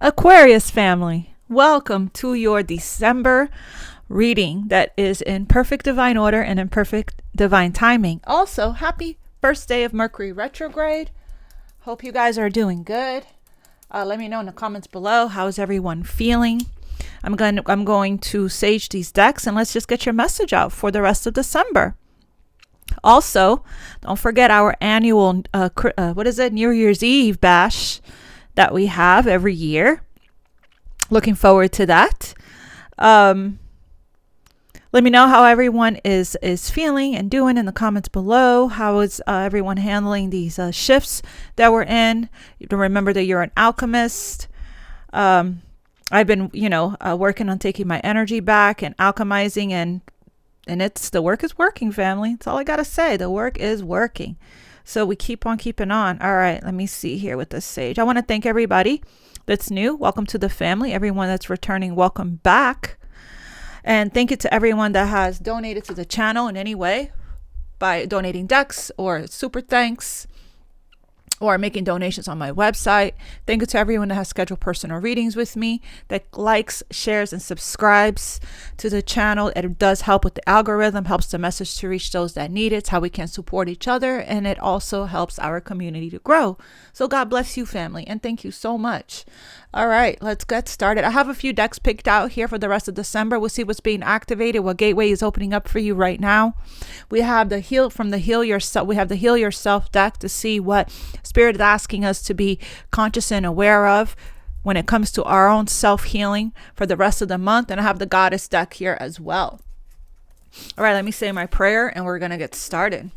Aquarius family, welcome to your December reading that is in perfect divine order and in perfect divine timing. Also, happy first day of Mercury retrograde. Hope you guys are doing good. Let me know in the comments below, how is everyone feeling? I'm going to sage these decks and let's just get your message out for the rest of December. Also, don't forget our annual New Year's Eve bash that we have every year. Looking forward to that. Let me know how everyone is feeling and doing in the comments below. How is everyone handling these shifts that we're in? Remember that you're an alchemist. I've been, working on taking my energy back and alchemizing, and the work is working, family. That's all I gotta say. The work is working. So we keep on keeping on. All right, let me see here with this sage. I want to thank everybody that's new. Welcome to the family. Everyone that's returning, welcome back. And thank you to everyone that has donated to the channel in any way by donating decks or super thanks or making donations on my website. Thank you to everyone that has scheduled personal readings with me, that likes, shares, and subscribes to the channel. It does help with the algorithm, helps the message to reach those that need it. It's how we can support each other, and it also helps our community to grow. So God bless you, family, and thank you so much. All right, let's get started. I have a few decks picked out here for the rest of December. We'll see what's being activated, what gateway is opening up for you right now. We have the Heal Yourself. We have the Heal Yourself deck to see what Spirit is asking us to be conscious and aware of when it comes to our own self-healing for the rest of the month. And I have the Goddess deck here as well. All right, let me say my prayer and we're going to get started.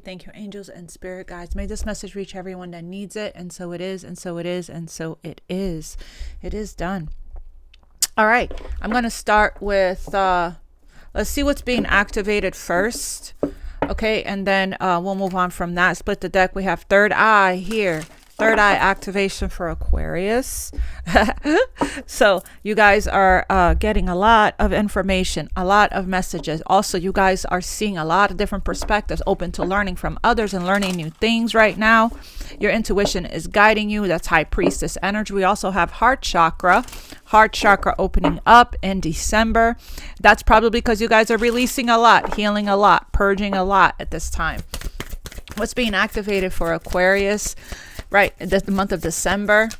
Thank you, angels and spirit guides. May this message reach everyone that needs it. And so it is, and so it is, and so it is. It is done. All right, I'm going to start with, let's see what's being activated first. Okay, and then we'll move on from that. Split the deck. We have third eye here. Third eye activation for Aquarius. So you guys are getting a lot of information, a lot of messages. Also, you guys are seeing a lot of different perspectives, open to learning from others and learning new things right now. Your intuition is guiding you. That's High Priestess energy. We also have heart chakra opening up in December. That's probably because you guys are releasing a lot, healing a lot, purging a lot at this time. What's being activated for Aquarius? Right, the month of December.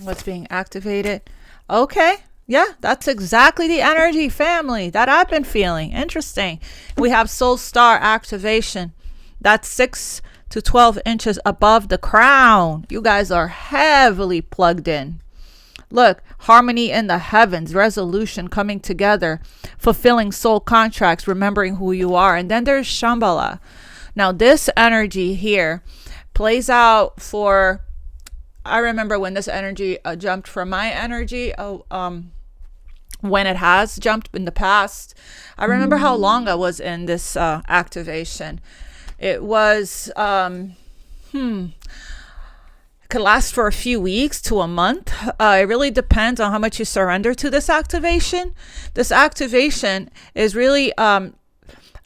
What's being activated? Okay, yeah, that's exactly the energy, family, that I've been feeling. Interesting. We have Soul Star activation. That's 6 to 12 inches above the crown. You guys are heavily plugged in. Look, harmony in the heavens, resolution coming together, fulfilling soul contracts, remembering who you are. And then there's Shambhala. Now, this energy here plays out for, I remember when this energy jumped from my energy, when it has jumped in the past. I remember how long I was in this activation. It was, it could last for a few weeks to a month. It really depends on how much you surrender to this activation. This activation is really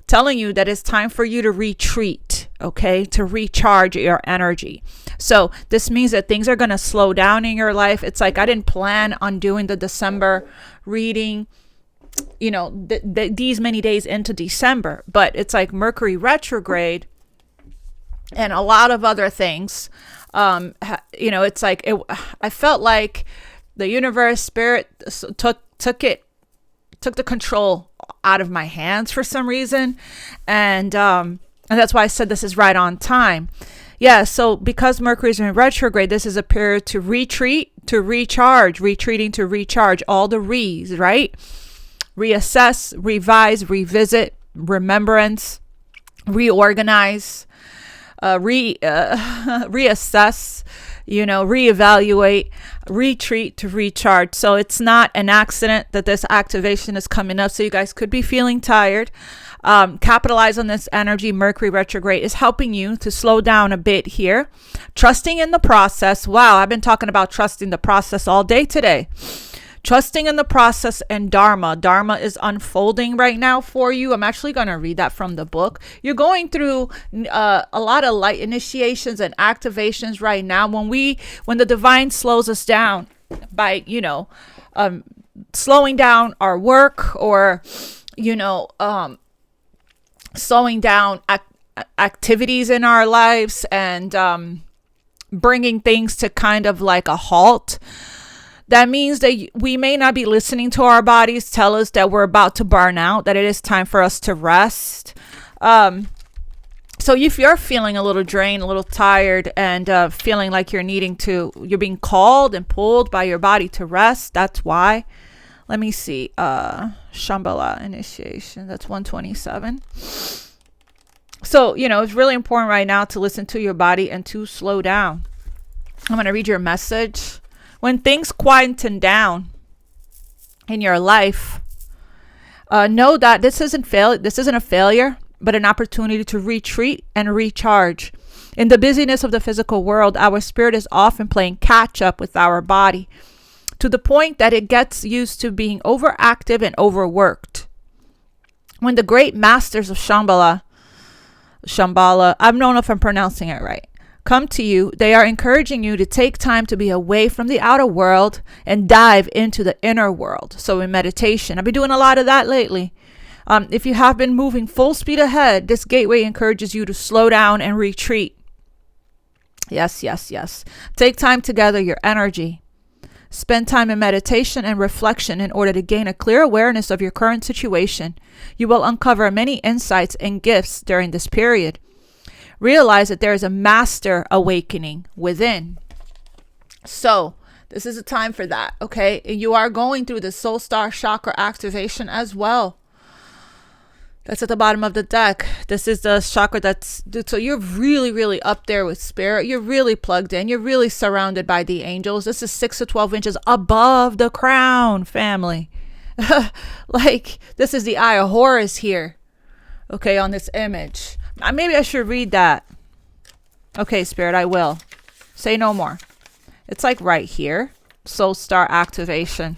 telling you that it's time for you to retreat, okay, to recharge your energy. So this means that things are going to slow down in your life. It's like I didn't plan on doing the December reading, these many days into December, but it's like Mercury retrograde and a lot of other things. It's like I felt like the universe, spirit took the control out of my hands for some reason, and that's why I said this is right on time. Yeah, so because Mercury's in retrograde, this is a period to retreat, to recharge, retreating to recharge, all the re's, right? Reassess, revise, revisit, remembrance, reorganize, reassess, reevaluate, retreat to recharge. So it's not an accident that this activation is coming up. So you guys could be feeling tired. Capitalize on this energy. Mercury retrograde is helping you to slow down a bit here. Trusting in the process. Wow, I've been talking about trusting the process all day today. Trusting in the process and Dharma. Dharma is unfolding right now for you. I'm actually going to read that from the book. You're going through a lot of light initiations and activations right now. When the divine slows us down by, slowing down our work, or, slowing down activities in our lives, and bringing things to kind of like a halt. That means that we may not be listening to our bodies tell us that we're about to burn out, that it is time for us to rest. So if you're feeling a little drained, a little tired, and feeling like you're being called and pulled by your body to rest, that's why. Let me see. Shambhala initiation. That's 127. So, it's really important right now to listen to your body and to slow down. I'm going to read your message. When things quieten down in your life, know that this isn't a failure, but an opportunity to retreat and recharge. In the busyness of the physical world, our spirit is often playing catch up with our body, to the point that it gets used to being overactive and overworked. When the great masters of Shambhala, I don't know if I'm pronouncing it right, come to you, they are encouraging you to take time to be away from the outer world and dive into the inner world. So in meditation, I've been doing a lot of that lately. If you have been moving full speed ahead, this gateway encourages you to slow down and retreat. Yes. Take time to gather your energy. Spend time in meditation and reflection in order to gain a clear awareness of your current situation. You will uncover many insights and gifts during this period. Realize that there is a master awakening within. So this is a time for that, okay? You are going through the soul star chakra activation as well. That's at the bottom of the deck. This is the chakra so you're really, really up there with spirit. You're really plugged in. You're really surrounded by the angels. This is 6 to 12 inches above the crown, family. Like, this is the eye of Horus here, okay, on this image. Maybe I should read that. Okay, spirit, I will. Say no more. It's like right here. Soul star activation.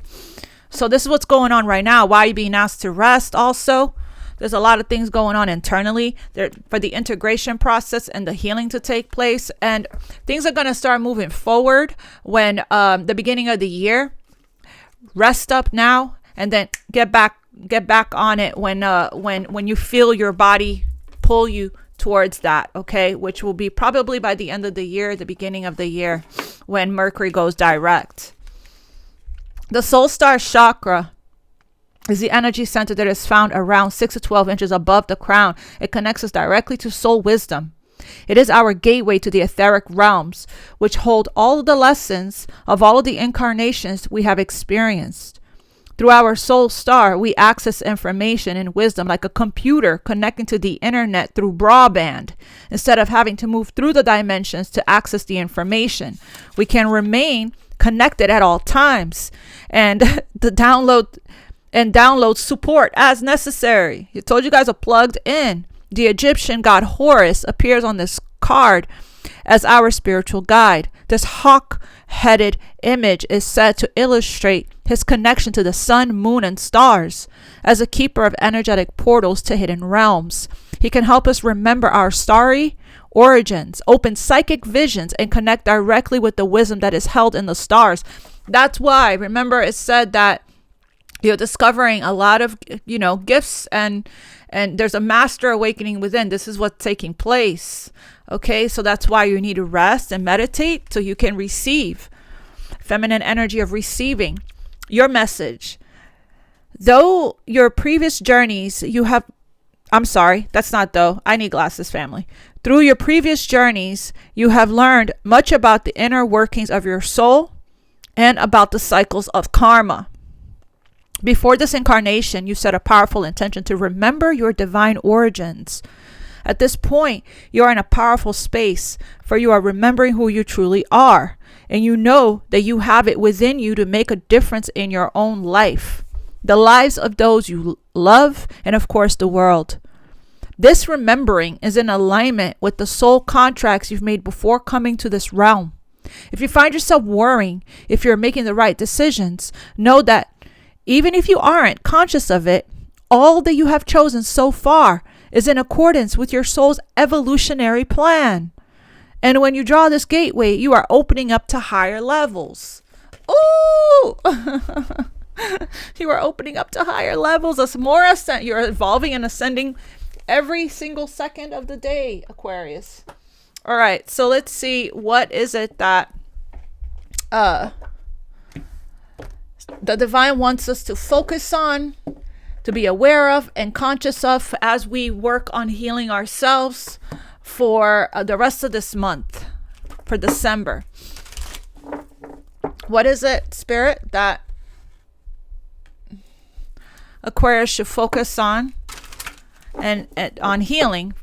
So this is what's going on right now. Why are you being asked to rest also? There's a lot of things going on internally there for the integration process and the healing to take place. And things are going to start moving forward when the beginning of the year. Rest up now and then get back on it when you feel your body pull you towards that, okay? Which will be probably by the end of the year, the beginning of the year, when Mercury goes direct. The soul star chakra is the energy center that is found around 6 to 12 inches above the crown. It connects us directly to soul wisdom. It is our gateway to the etheric realms, which hold all of the lessons of all of the incarnations we have experienced. Through our soul star, we access information and wisdom like a computer connecting to the internet through broadband. Instead of having to move through the dimensions to access the information, we can remain connected at all times and download support as necessary. I told you guys are plugged in. The Egyptian god Horus appears on this card as our spiritual guide. This hawk-headed image is said to illustrate his connection to the sun, moon, and stars. As a keeper of energetic portals to hidden realms, he can help us remember our starry origins, open psychic visions, and connect directly with the wisdom that is held in the stars. That's why, remember, it said that You're discovering a lot of, gifts, and there's a master awakening within. This is what's taking place. Okay, so that's why you need to rest and meditate so you can receive. Feminine energy of receiving your message. Though your previous journeys, I need glasses, family. Through your previous journeys, you have learned much about the inner workings of your soul and about the cycles of karma. Before this incarnation, you set a powerful intention to remember your divine origins. At this point, you are in a powerful space, for you are remembering who you truly are, and you know that you have it within you to make a difference in your own life, the lives of those you love, and of course the world. This remembering is in alignment with the soul contracts you've made before coming to this realm. If you find yourself worrying if you're making the right decisions, know that even if you aren't conscious of it, all that you have chosen so far is in accordance with your soul's evolutionary plan. And when you draw this gateway, you are opening up to higher levels. Ooh! You are opening up to higher levels. That's more ascent. You're evolving and ascending every single second of the day, Aquarius. All right, so let's see, what is it that the divine wants us to focus on, to be aware of and conscious of as we work on healing ourselves for the rest of this month, for December. What is it, Spirit, that Aquarius should focus on and on healing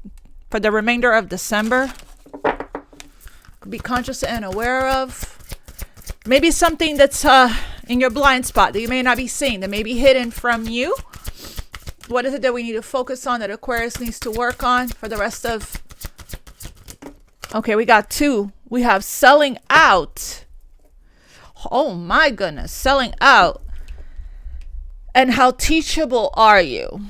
for the remainder of December? Be conscious and aware of. Maybe something that's in your blind spot that you may not be seeing, that may be hidden from you. What is it that we need to focus on, that Aquarius needs to work on for the rest of... Okay, we got two. We have selling out. Oh my goodness, selling out. And how teachable are you?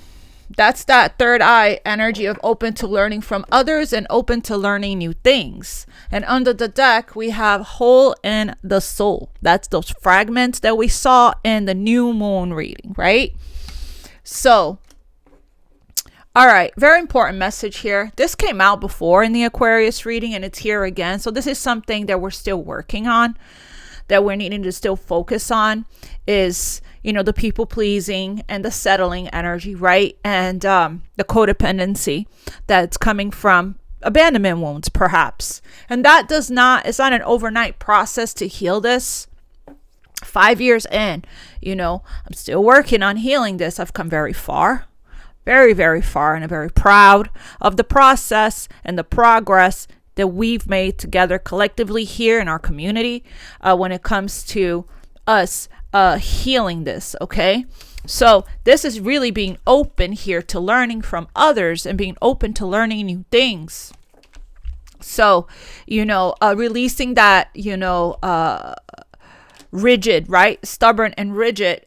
That's that third eye energy of open to learning from others and open to learning new things. And under the deck, we have hole in the soul. That's those fragments that we saw in the new moon reading, right? So, all right, very important message here. This came out before in the Aquarius reading, and it's here again. So this is something that we're still working on, that we're needing to still focus on, is, the people pleasing and the settling energy, right? And the codependency that's coming from abandonment wounds, perhaps. And that it's not an overnight process to heal this. 5 years in, I'm still working on healing this. I've come very far, very, very far, and I'm very proud of the process and the progress that we've made together collectively here in our community when it comes to us healing this. Okay, so this is really being open here to learning from others and being open to learning new things. So releasing that rigid, right, stubborn and rigid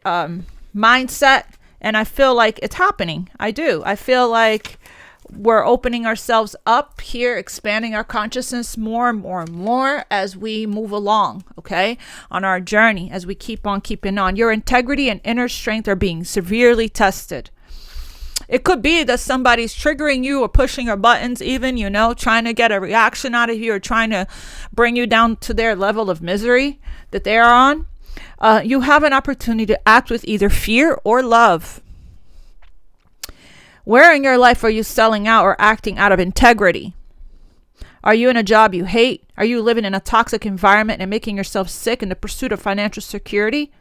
mindset. And I feel like it's happening. I feel like we're opening ourselves up here, expanding our consciousness more and more and more as we move along, okay, on our journey, as we keep on keeping on. Your integrity and inner strength are being severely tested. It could be that somebody's triggering you or pushing your buttons, even, trying to get a reaction out of you or trying to bring you down to their level of misery that they are on. You have an opportunity to act with either fear or love. Where in your life are you selling out or acting out of integrity? Are you in a job you hate? Are you living in a toxic environment and making yourself sick in the pursuit of financial security?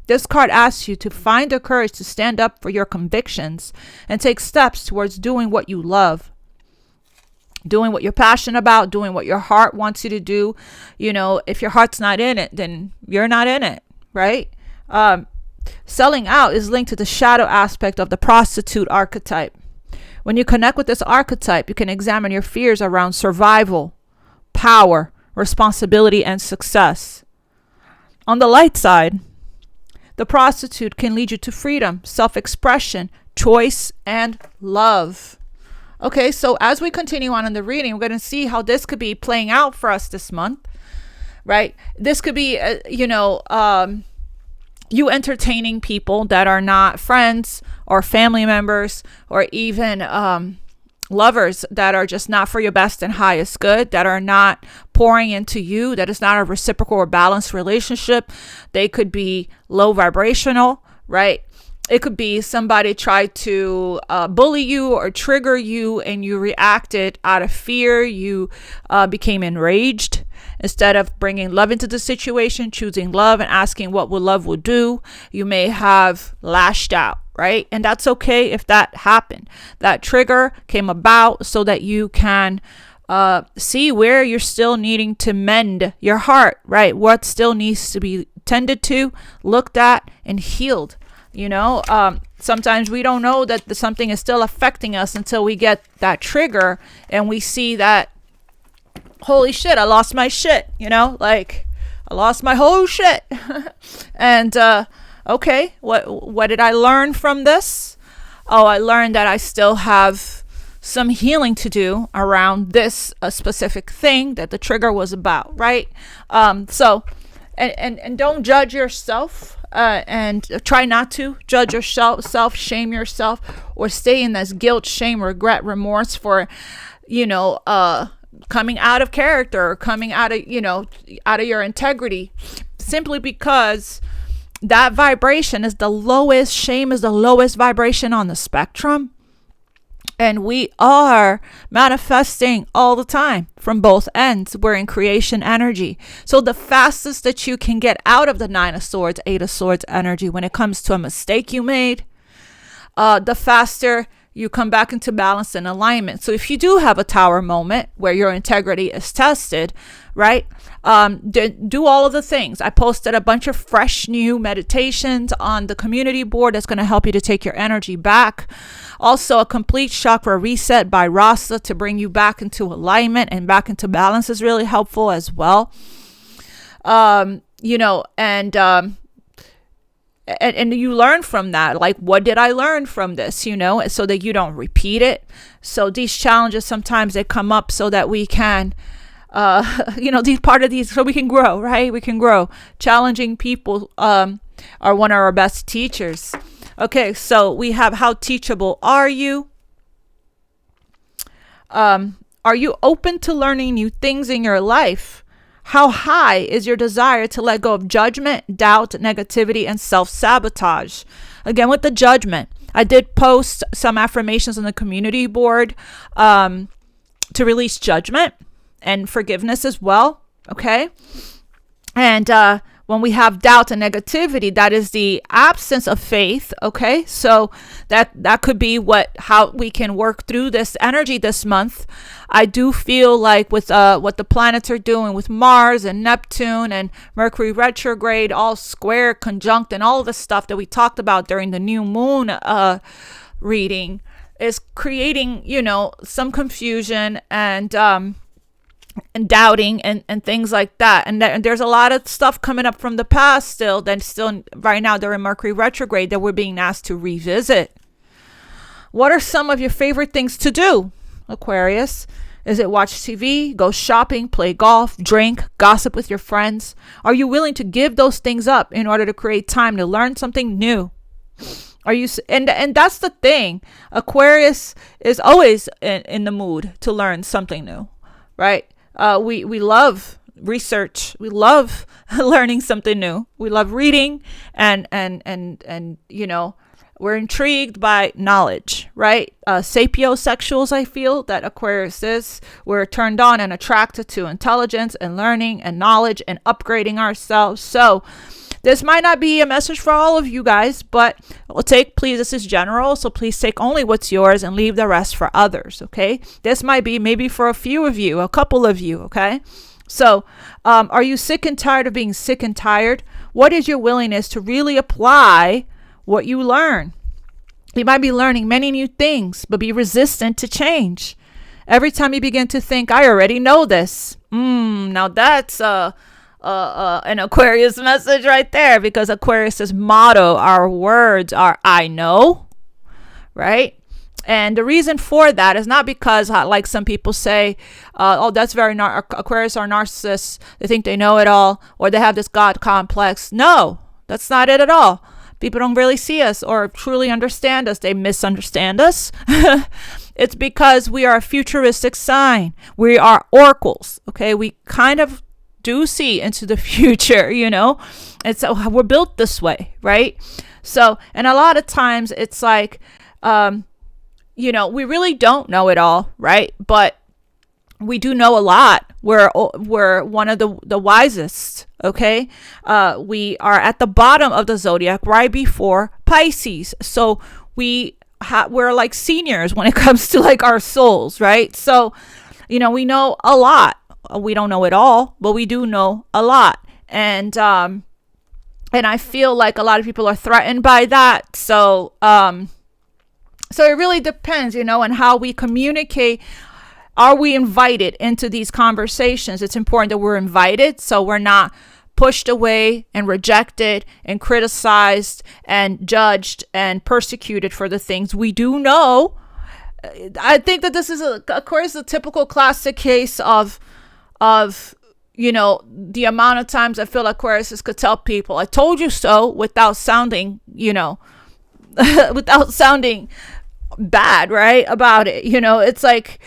This card asks you to find the courage to stand up for your convictions and take steps towards doing what you love, doing what you're passionate about, doing what your heart wants you to do. If your heart's not in it, then you're not in it, right? Selling out is linked to the shadow aspect of the prostitute archetype. When you connect with this archetype, you can examine your fears around survival, power, responsibility, and success. On the light side, the prostitute can lead you to freedom, self-expression, choice, and love. Okay, so as we continue on in the reading, we're going to see how this could be playing out for us this month, right? This could be, you entertaining people that are not friends or family members or even lovers that are just not for your best and highest good, that are not pouring into you, that is not a reciprocal or balanced relationship. They could be low vibrational, right? It could be somebody tried to bully you or trigger you and you reacted out of fear. You became enraged. Instead of bringing love into the situation, choosing love and asking what love will do, you may have lashed out, right? And that's okay if that happened. That trigger came about so that you can see where you're still needing to mend your heart, right? What still needs to be tended to, looked at, and healed. Sometimes we don't know that something is still affecting us until we get that trigger and we see that, holy shit, I lost my shit, like I lost my whole shit. And, okay, what did I learn from this? Oh, I learned that I still have some healing to do around this specific thing that the trigger was about, right? So don't judge yourself. And try not to judge yourself, shame yourself, or stay in this guilt, shame, regret, remorse for, coming out of character, or coming out of your integrity, simply because that vibration is the lowest. Shame is the lowest vibration on the spectrum. And we are manifesting all the time from both ends. We're in creation energy. So the fastest that you can get out of the 9 of Swords, 8 of Swords energy when it comes to a mistake you made, the faster you come back into balance and alignment. So if you do have a tower moment where your integrity is tested, right? Do all of the things. I posted a bunch of fresh new meditations on the community board that's going to help you to take your energy back. Also, a complete chakra reset by Rasa to bring you back into alignment and back into balance is really helpful as well. And you learn from that. Like, what did I learn from this, so that you don't repeat it. So these challenges, sometimes they come up so that we can, so we can grow, right? We can grow. Challenging people are one of our best teachers. Okay, so we have, how teachable are you? Are you open to learning new things in your life? How high is your desire to let go of judgment, doubt, negativity, and self-sabotage? Again, with the judgment, I did post some affirmations on the community board to release judgment and forgiveness as well. Okay. And when we have doubt and negativity, that is the absence of faith. Okay. So that could be how we can work through this energy this month. I do feel like with what the planets are doing with Mars and Neptune and Mercury retrograde, all square, conjunct, and all of the stuff that we talked about during the new moon reading is creating, some confusion and doubting and things like that. And there's a lot of stuff coming up from the past still right now during Mercury retrograde that we're being asked to revisit. What are some of your favorite things to do, Aquarius? Is it watch TV, go shopping, play golf, drink, gossip with your friends? Are you willing to give those things up in order to create time to learn something new? Are you, and that's the thing. Aquarius is always in the mood to learn something new, right? We love research. We love learning something new. We love reading and we're intrigued by knowledge, right? Sapiosexuals, I feel that Aquarius is. We're turned on and attracted to intelligence and learning and knowledge and upgrading ourselves. So this might not be a message for all of you guys, but please, this is general, so please take only what's yours and leave the rest for others, okay? This might be maybe for a few of you, a couple of you, okay? So are you sick and tired of being sick and tired? What is your willingness to really apply what you learn? You might be learning many new things, but be resistant to change. Every time you begin to think, I already know this. Now that's an Aquarius message right there, because Aquarius's motto, our words are I know, right? And the reason for that is not because, like some people say, that's very Aquarius are narcissists. They think they know it all, or they have this God complex. No, That's not it at all. People don't really see us or truly understand us. They misunderstand us. It's because we are a futuristic sign. We are oracles. Okay. We kind of do see into the future, and so we're built this way, right? So, and a lot of times it's like, we really don't know it all, right? But we do know a lot. We're one of the wisest, okay? We are at the bottom of the zodiac, right before Pisces. So we're like seniors when it comes to like our souls, right? So, we know a lot. We don't know it all, but we do know a lot. And I feel like a lot of people are threatened by that. So it really depends, on how we communicate. Are we invited into these conversations? It's important that we're invited, so we're not pushed away and rejected and criticized and judged and persecuted for the things we do know. I think that this is, of course, a typical classic case of the amount of times I feel like Aquarius could tell people, I told you so, without sounding, without sounding bad, right, about it. It's like,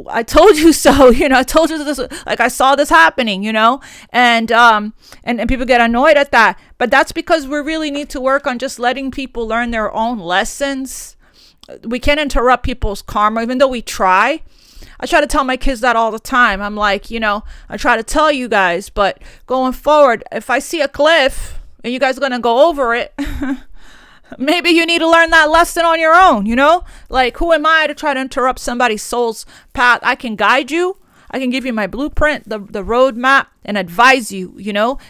I told you so, I told you this, like I saw this happening, and people get annoyed at that. But that's because we really need to work on just letting people learn their own lessons. We can't interrupt people's karma, even though we try. I try to tell my kids that all the time. I'm like, I try to tell you guys, but going forward, if I see a cliff and you guys are going to go over it, maybe you need to learn that lesson on your own, like, who am I to try to interrupt somebody's soul's path? I can guide you. I can give you my blueprint, the roadmap, and advise you.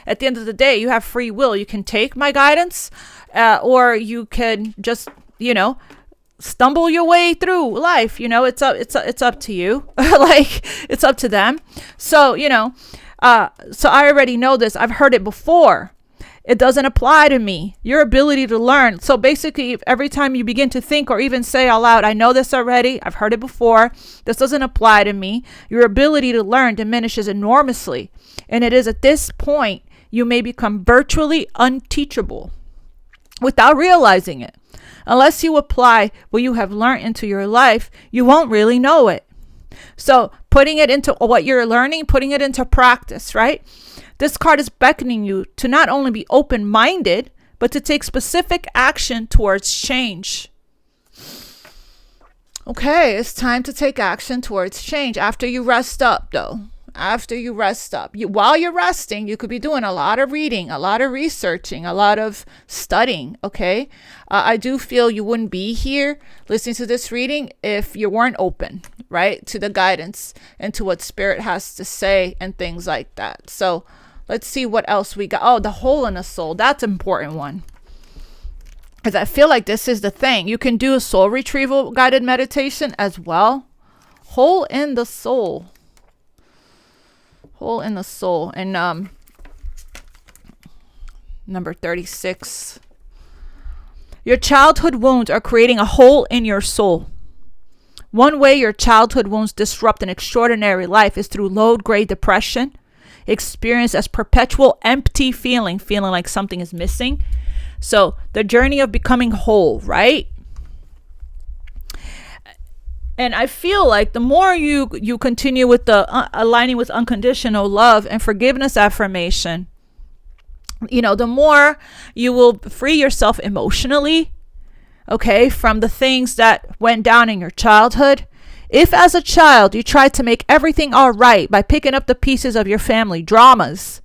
At the end of the day, you have free will. You can take my guidance, or you can just, stumble your way through life. It's up to you. Like, it's up to them. So, so I already know this. I've heard it before. It doesn't apply to me. Your ability to learn. So basically, if every time you begin to think or even say out loud, I know this already, I've heard it before, this doesn't apply to me, your ability to learn diminishes enormously. And it is at this point, you may become virtually unteachable without realizing it. Unless you apply what you have learned into your life, you won't really know it. So putting it into what you're learning, putting it into practice, right? This card is beckoning you to not only be open-minded, but to take specific action towards change. Okay, it's time to take action towards change after you rest up, though. After you rest up. While you're resting, you could be doing a lot of reading, a lot of researching, a lot of studying, okay? I do feel you wouldn't be here listening to this reading if you weren't open, right, to the guidance and to what Spirit has to say and things like that. So let's see what else we got. Oh, the hole in the soul. That's an important one. Because I feel like this is the thing. You can do a soul retrieval guided meditation as well. Hole in the soul. Hole in the soul. And number 36. Your childhood wounds are creating a hole in your soul. One way your childhood wounds disrupt an extraordinary life is through low-grade depression, experienced as perpetual empty feeling like something is missing. So the journey of becoming whole, right? And I feel like the more you continue with the aligning with unconditional love and forgiveness affirmation, the more you will free yourself emotionally, okay, from the things that went down in your childhood. If as a child you tried to make everything all right by picking up the pieces of your family dramas,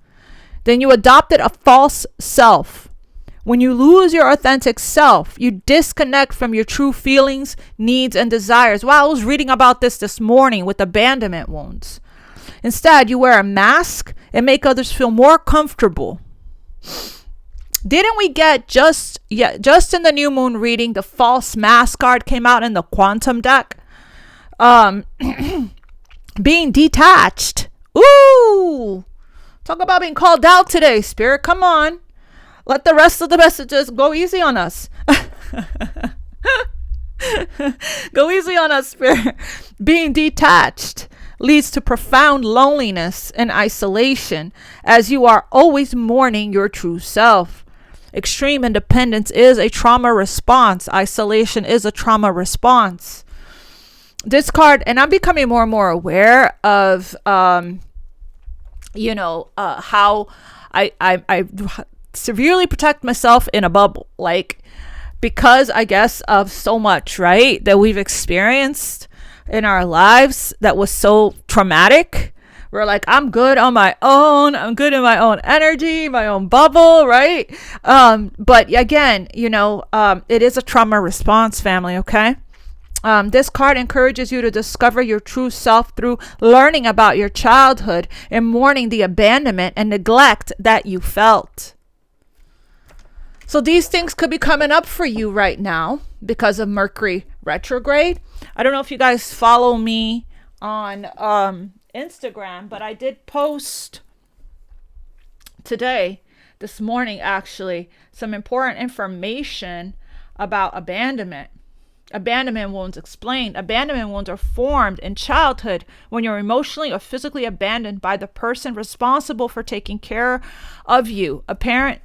then you adopted a false self. When you lose your authentic self, you disconnect from your true feelings, needs, and desires. Wow, I was reading about this morning with abandonment wounds. Instead, you wear a mask and make others feel more comfortable. Didn't we get just in the new moon reading, the false mask card came out in the quantum deck? Being detached. Ooh, talk about being called out today, Spirit. Come on. Let the rest of the messages go easy on us. Go easy on us, Spirit. Being detached leads to profound loneliness and isolation as you are always mourning your true self. Extreme independence is a trauma response. Isolation is a trauma response. This card, and I'm becoming more and more aware of, how I severely protect myself in a bubble, like, because I guess of so much, right, that we've experienced in our lives that was so traumatic. We're like, I'm good on my own. I'm good in my own energy, my own bubble, right? But again, it is a trauma response, family, okay? This card encourages you to discover your true self through learning about your childhood and mourning the abandonment and neglect that you felt. So these things could be coming up for you right now because of Mercury retrograde. I don't know if you guys follow me on Instagram, but I did post this morning actually, some important information about abandonment. Abandonment wounds explained. Abandonment wounds are formed in childhood when you're emotionally or physically abandoned by the person responsible for taking care of you, a parent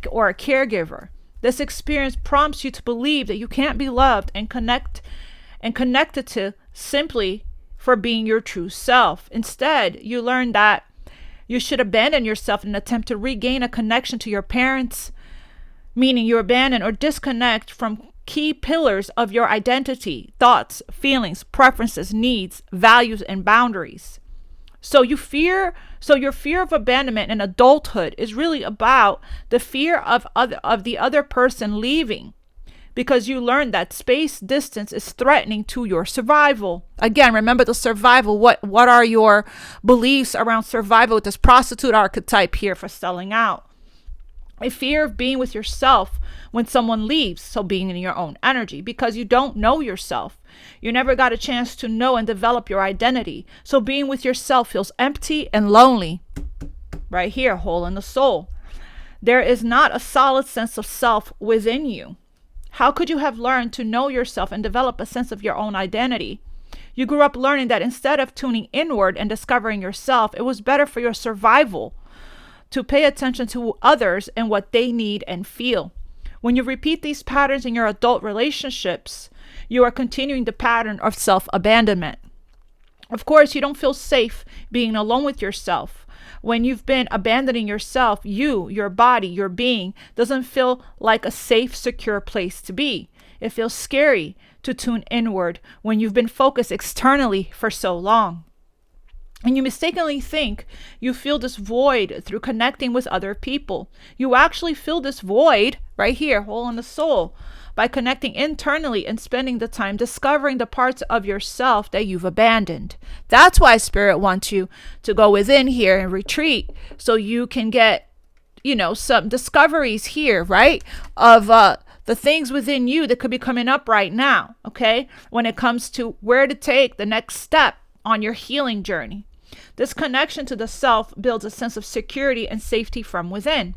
or a caregiver. This experience prompts you to believe that you can't be loved and connected to simply for being your true self. Instead, you learn that you should abandon yourself in an attempt to regain a connection to your parents, meaning you abandon or disconnect from key pillars of your identity, thoughts, feelings, preferences, needs, values, and boundaries. So your fear of abandonment in adulthood is really about the fear of the other person leaving, because you learn that space distance is threatening to your survival. Again, remember the survival. What are your beliefs around survival with this prostitute archetype here for selling out? A fear of being with yourself when someone leaves, so being in your own energy, because you don't know yourself. You never got a chance to know and develop your identity. So being with yourself feels empty and lonely. Right here, hole in the soul. There is not a solid sense of self within you. How could you have learned to know yourself and develop a sense of your own identity? You grew up learning that instead of tuning inward and discovering yourself, it was better for your survival to pay attention to others and what they need and feel. When you repeat these patterns in your adult relationships, you are continuing the pattern of self-abandonment. Of course, you don't feel safe being alone with yourself. When you've been abandoning yourself, your body, your being doesn't feel like a safe, secure place to be. It feels scary to tune inward when you've been focused externally for so long. And you mistakenly think you feel this void through connecting with other people. You actually feel this void right here, hole in the soul, by connecting internally and spending the time discovering the parts of yourself that you've abandoned. That's why Spirit wants you to go within here and retreat, so you can get, some discoveries here, right? Of the things within you that could be coming up right now, okay? When it comes to where to take the next step on your healing journey. This connection to the self builds a sense of security and safety from within.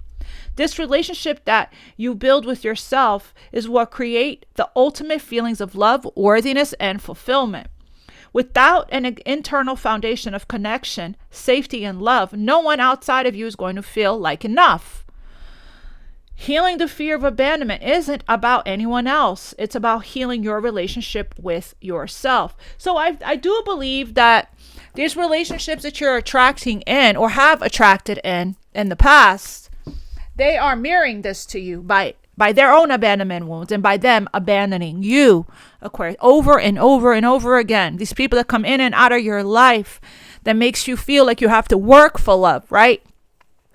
This relationship that you build with yourself is what create the ultimate feelings of love, worthiness, and fulfillment. Without an internal foundation of connection, safety, and love, no one outside of you is going to feel like enough. Healing the fear of abandonment isn't about anyone else. It's about healing your relationship with yourself. So I do believe that these relationships that you're attracting in or have attracted in the past, they are mirroring this to you by their own abandonment wounds and by them abandoning you, Aquarius, over and over and over again. These people that come in and out of your life that makes you feel like you have to work for love, right?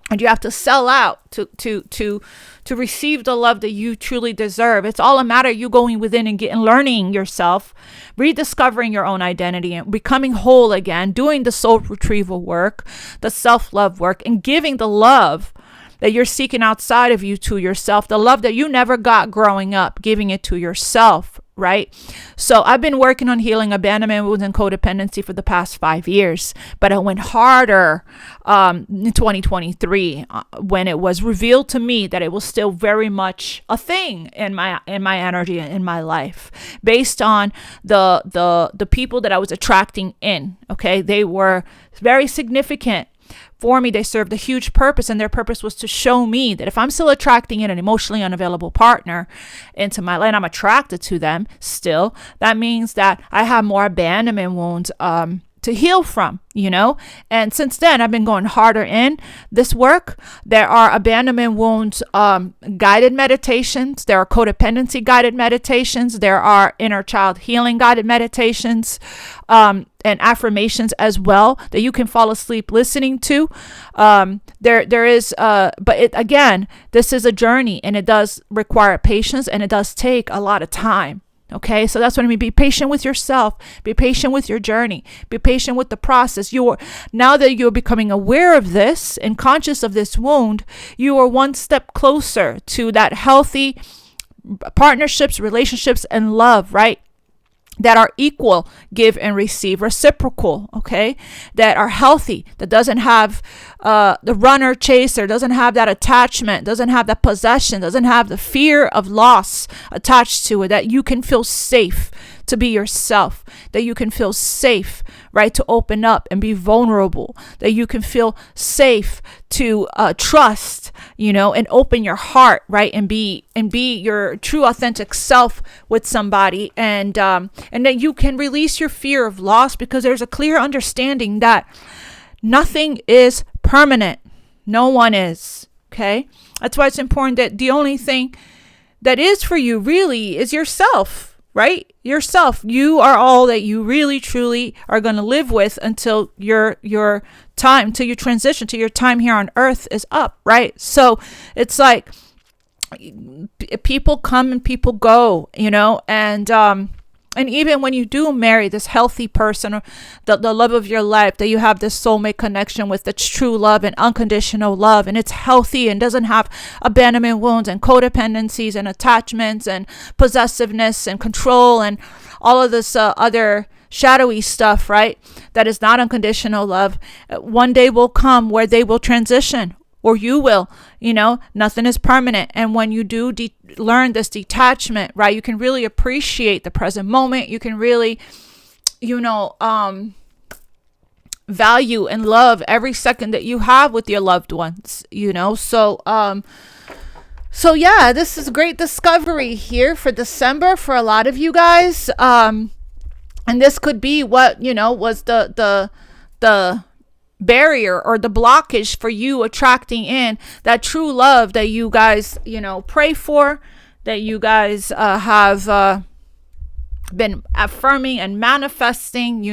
And you have to sell out to receive the love that you truly deserve. It's all a matter of you going within and learning yourself, rediscovering your own identity and becoming whole again, doing the soul retrieval work, the self-love work, and giving the love that you're seeking outside of you to yourself, the love that you never got growing up, giving it to yourself, right? So I've been working on healing abandonment wounds and codependency for the past 5 years, but I went harder in 2023 when it was revealed to me that it was still very much a thing in my energy and in my life, based on the people that I was attracting in. Okay, they were very significant for me, they served a huge purpose, and their purpose was to show me that if I'm still attracting in an emotionally unavailable partner into my life, and I'm attracted to them still, that means that I have more abandonment wounds to heal from, and since then I've been going harder in this work. There are abandonment wounds guided meditations, there are codependency guided meditations, there are inner child healing guided meditations, and affirmations as well that you can fall asleep listening to. There is again, this is a journey, and it does require patience, and it does take a lot of time. Okay, so that's what I mean. Be patient with yourself. Be patient with your journey. Be patient with the process. Now that you're becoming aware of this and conscious of this wound, you are one step closer to that healthy partnerships, relationships, and love, right? That are equal, give and receive, reciprocal, okay? That are healthy, that doesn't have the runner chaser, doesn't have that attachment, doesn't have that possession, doesn't have the fear of loss attached to it, that you can feel safe to be yourself, that you can feel safe, right, to open up and be vulnerable, that you can feel safe to trust, and open your heart, right, and be your true authentic self with somebody, and that you can release your fear of loss, because there's a clear understanding that nothing is permanent. No one is. Okay, that's why it's important that the only thing that is for you really is yourself. Right? Yourself. You are all that you really truly are going to live with until your time, till you transition, till your time here on earth is up, right? So it's like people come and people go, and even when you do marry this healthy person, or the love of your life, that you have this soulmate connection with, that's true love and unconditional love, and it's healthy and doesn't have abandonment wounds and codependencies and attachments and possessiveness and control and all of this other shadowy stuff, right? That is not unconditional love. One day will come where they will transition, or you will, nothing is permanent. And when you do learn this detachment, right, you can really appreciate the present moment. You can really, value and love every second that you have with your loved ones, So yeah, this is a great discovery here for December for a lot of you guys. And this could be what, was the barrier or the blockage for you attracting in that true love that you guys, pray for, that you guys have been affirming and manifesting,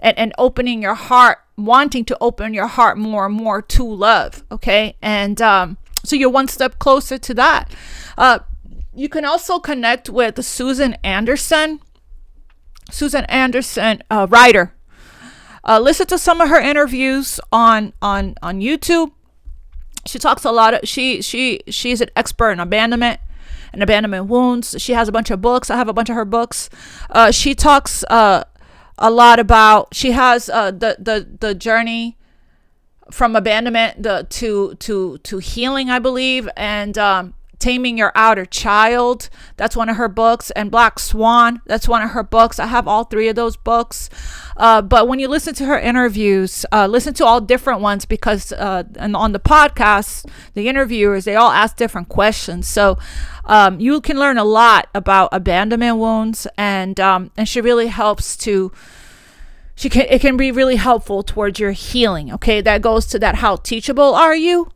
and opening your heart, wanting to open your heart more and more to love. Okay. And so you're one step closer to that. You can also connect with Susan Anderson, writer. Listen to some of her interviews on YouTube. She talks a lot of, she's an expert in abandonment and abandonment wounds. She has a bunch of books. I have a bunch of her books. She talks a lot about, she has the journey from abandonment to healing, I believe, and Taming Your Outer Child. That's one of her books. And Black Swan. That's one of her books. I have all three of those books. But when you listen to her interviews, listen to all different ones, because and on the podcast, the interviewers, they all ask different questions. So you can learn a lot about abandonment wounds, and she really helps to. It can be really helpful towards your healing. Okay, that goes to that. How teachable are you,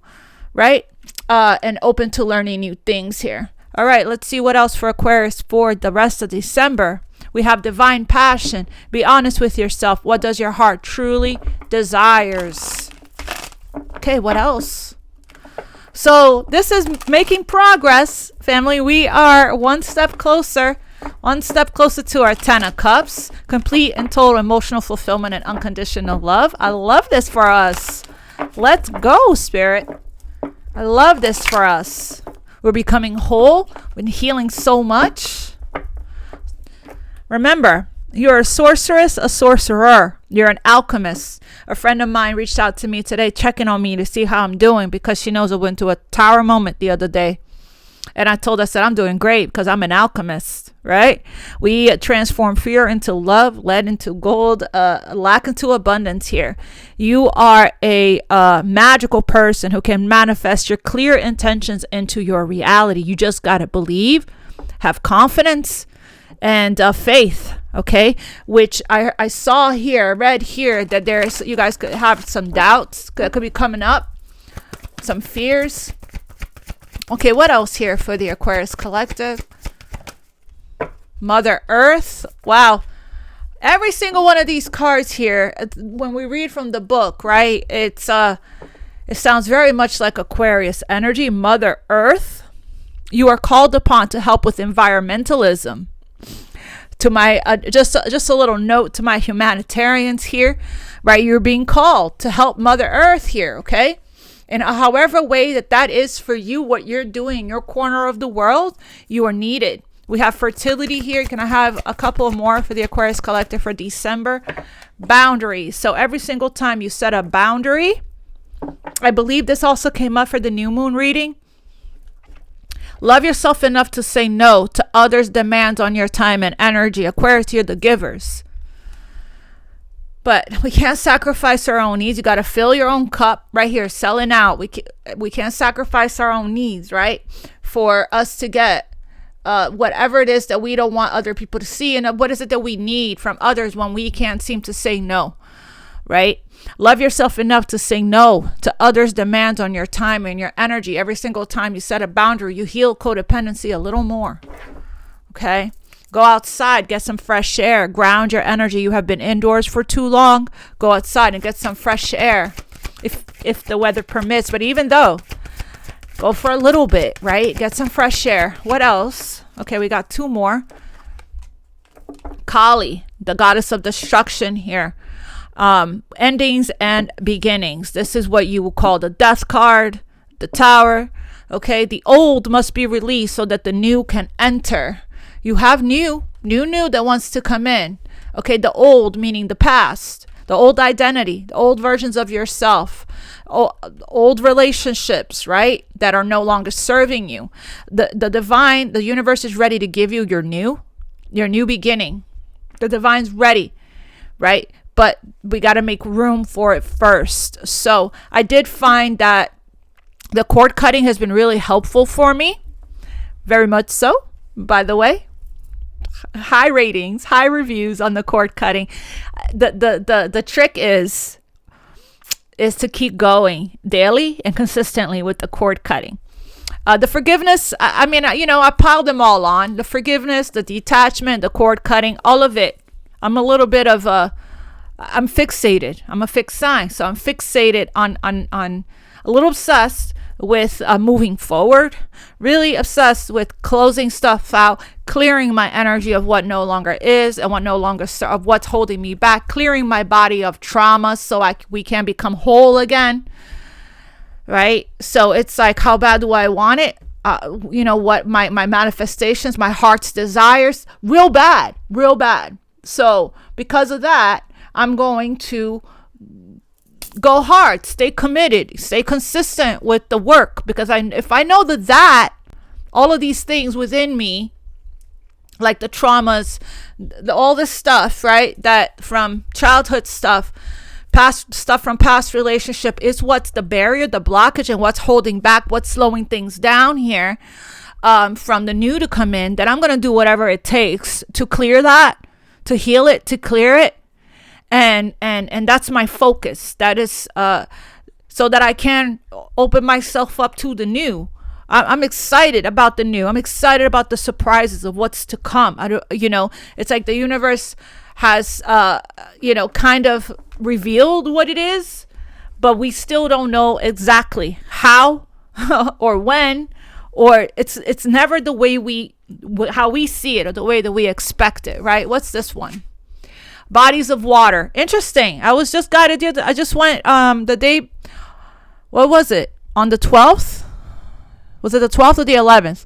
right? And open to learning new things here. All right, let's see what else for Aquarius for the rest of December. We have divine passion. Be honest with yourself. What does your heart truly desires? Okay, what else? So this is making progress, family. We are one step closer to our 10 of Cups, complete and total emotional fulfillment and unconditional love. I love this for us. Let's go, Spirit. I love this for us. We're becoming whole. We're healing so much. Remember, you're a sorceress, a sorcerer. You're an alchemist. A friend of mine reached out to me today, checking on me to see how I'm doing, because she knows I went through a tower moment the other day. And I told us that I'm doing great because I'm an alchemist, right? We transform fear into love, lead into gold, lack into abundance here. You are a magical person who can manifest your clear intentions into your reality. You just got to believe, have confidence, and faith, okay? Which I saw here, read here that you guys could have some doubts that could be coming up, some fears. Okay, what else here for the Aquarius collective? Mother Earth. Wow. Every single one of these cards here, when we read from the book, right? It sounds very much like Aquarius energy. Mother Earth. You are called upon to help with environmentalism. To my just a little note to my humanitarians here, right? You're being called to help Mother Earth here, okay? And however way that is for you, what you're doing in your corner of the world, you are needed. We have fertility here. Can I have a couple more for the Aquarius collective for December? Boundaries. So every single time you set a boundary, I believe this also came up for the new moon reading. Love yourself enough to say no to others' demands on your time and energy. Aquarius, you're the givers. But we can't sacrifice our own needs. You got to fill your own cup right here, selling out. We can't sacrifice our own needs, right? For us to get whatever it is that we don't want other people to see. And what is it that we need from others when we can't seem to say no, right? Love yourself enough to say no to others' demands on your time and your energy. Every single time you set a boundary, you heal codependency a little more, okay? Go outside, get some fresh air, ground your energy. You have been indoors for too long. Go outside and get some fresh air if the weather permits. But even though, go for a little bit, right? Get some fresh air. What else? Okay, we got two more. Kali, the goddess of destruction here. Endings and beginnings. This is what you will call the death card, the tower. Okay, the old must be released so that the new can enter. You have new that wants to come in. Okay, the old meaning the past, the old identity, the old versions of yourself, old relationships, right? That are no longer serving you. The divine, the universe is ready to give you your new beginning. The divine's ready, right? But we got to make room for it first. So I did find that the cord cutting has been really helpful for me. Very much so, by the way. High ratings, high reviews on the cord cutting. The trick is to keep going daily and consistently with the cord cutting. The forgiveness, I piled them all on. The forgiveness, the detachment, the cord cutting, all of it. I'm fixated. I'm a fixed sign. So I'm fixated on a little obsessed with moving forward, really obsessed with closing stuff out, clearing my energy of what no longer is and what no longer of what's holding me back, clearing my body of trauma so we can become whole again, right? So it's like, how bad do I want it? What my manifestations, my heart's desires, real bad. So because of that, I'm going to go hard, stay committed, stay consistent with the work, because if I know that all of these things within me, like the traumas, all this stuff, right, that from childhood stuff, past stuff from past relationship is what's the barrier, the blockage, and what's holding back, what's slowing things down here, from the new to come in, then I'm going to do whatever it takes to clear that, to heal it, to clear it. And that's my focus. That is so that I can open myself up to the new. I'm excited about the new. I'm excited about the surprises of what's to come. It's like the universe has, kind of revealed what it is, but we still don't know exactly how or when, or it's never the way how we see it or the way that we expect it, right? What's this one? Bodies of water. Interesting. I was just guided. I just went the day. What was it? On the 12th? Was it the 12th or the 11th?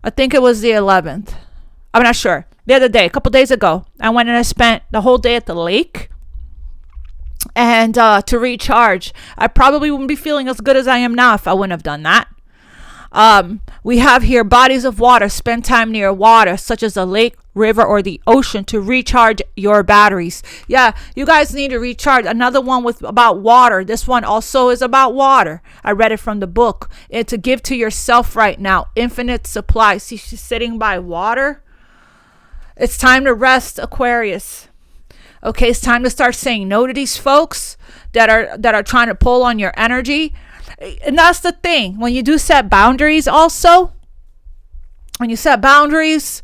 I think it was the 11th. I'm not sure. The other day, a couple days ago, I went and I spent the whole day at the lake. And to recharge. I probably wouldn't be feeling as good as I am now if I wouldn't have done that. We have here bodies of water. Spend time near water, such as a lake, river, or the ocean, to recharge your batteries. Yeah, you guys need to recharge. Another one about water. This one also is about water. I read it from the book. It's to give to yourself right now. Infinite supply. See, she's sitting by water. It's time to rest, Aquarius. Okay, it's time to start saying no to these folks that are trying to pull on your energy. And that's the thing. When you do set boundaries also, when you set boundaries,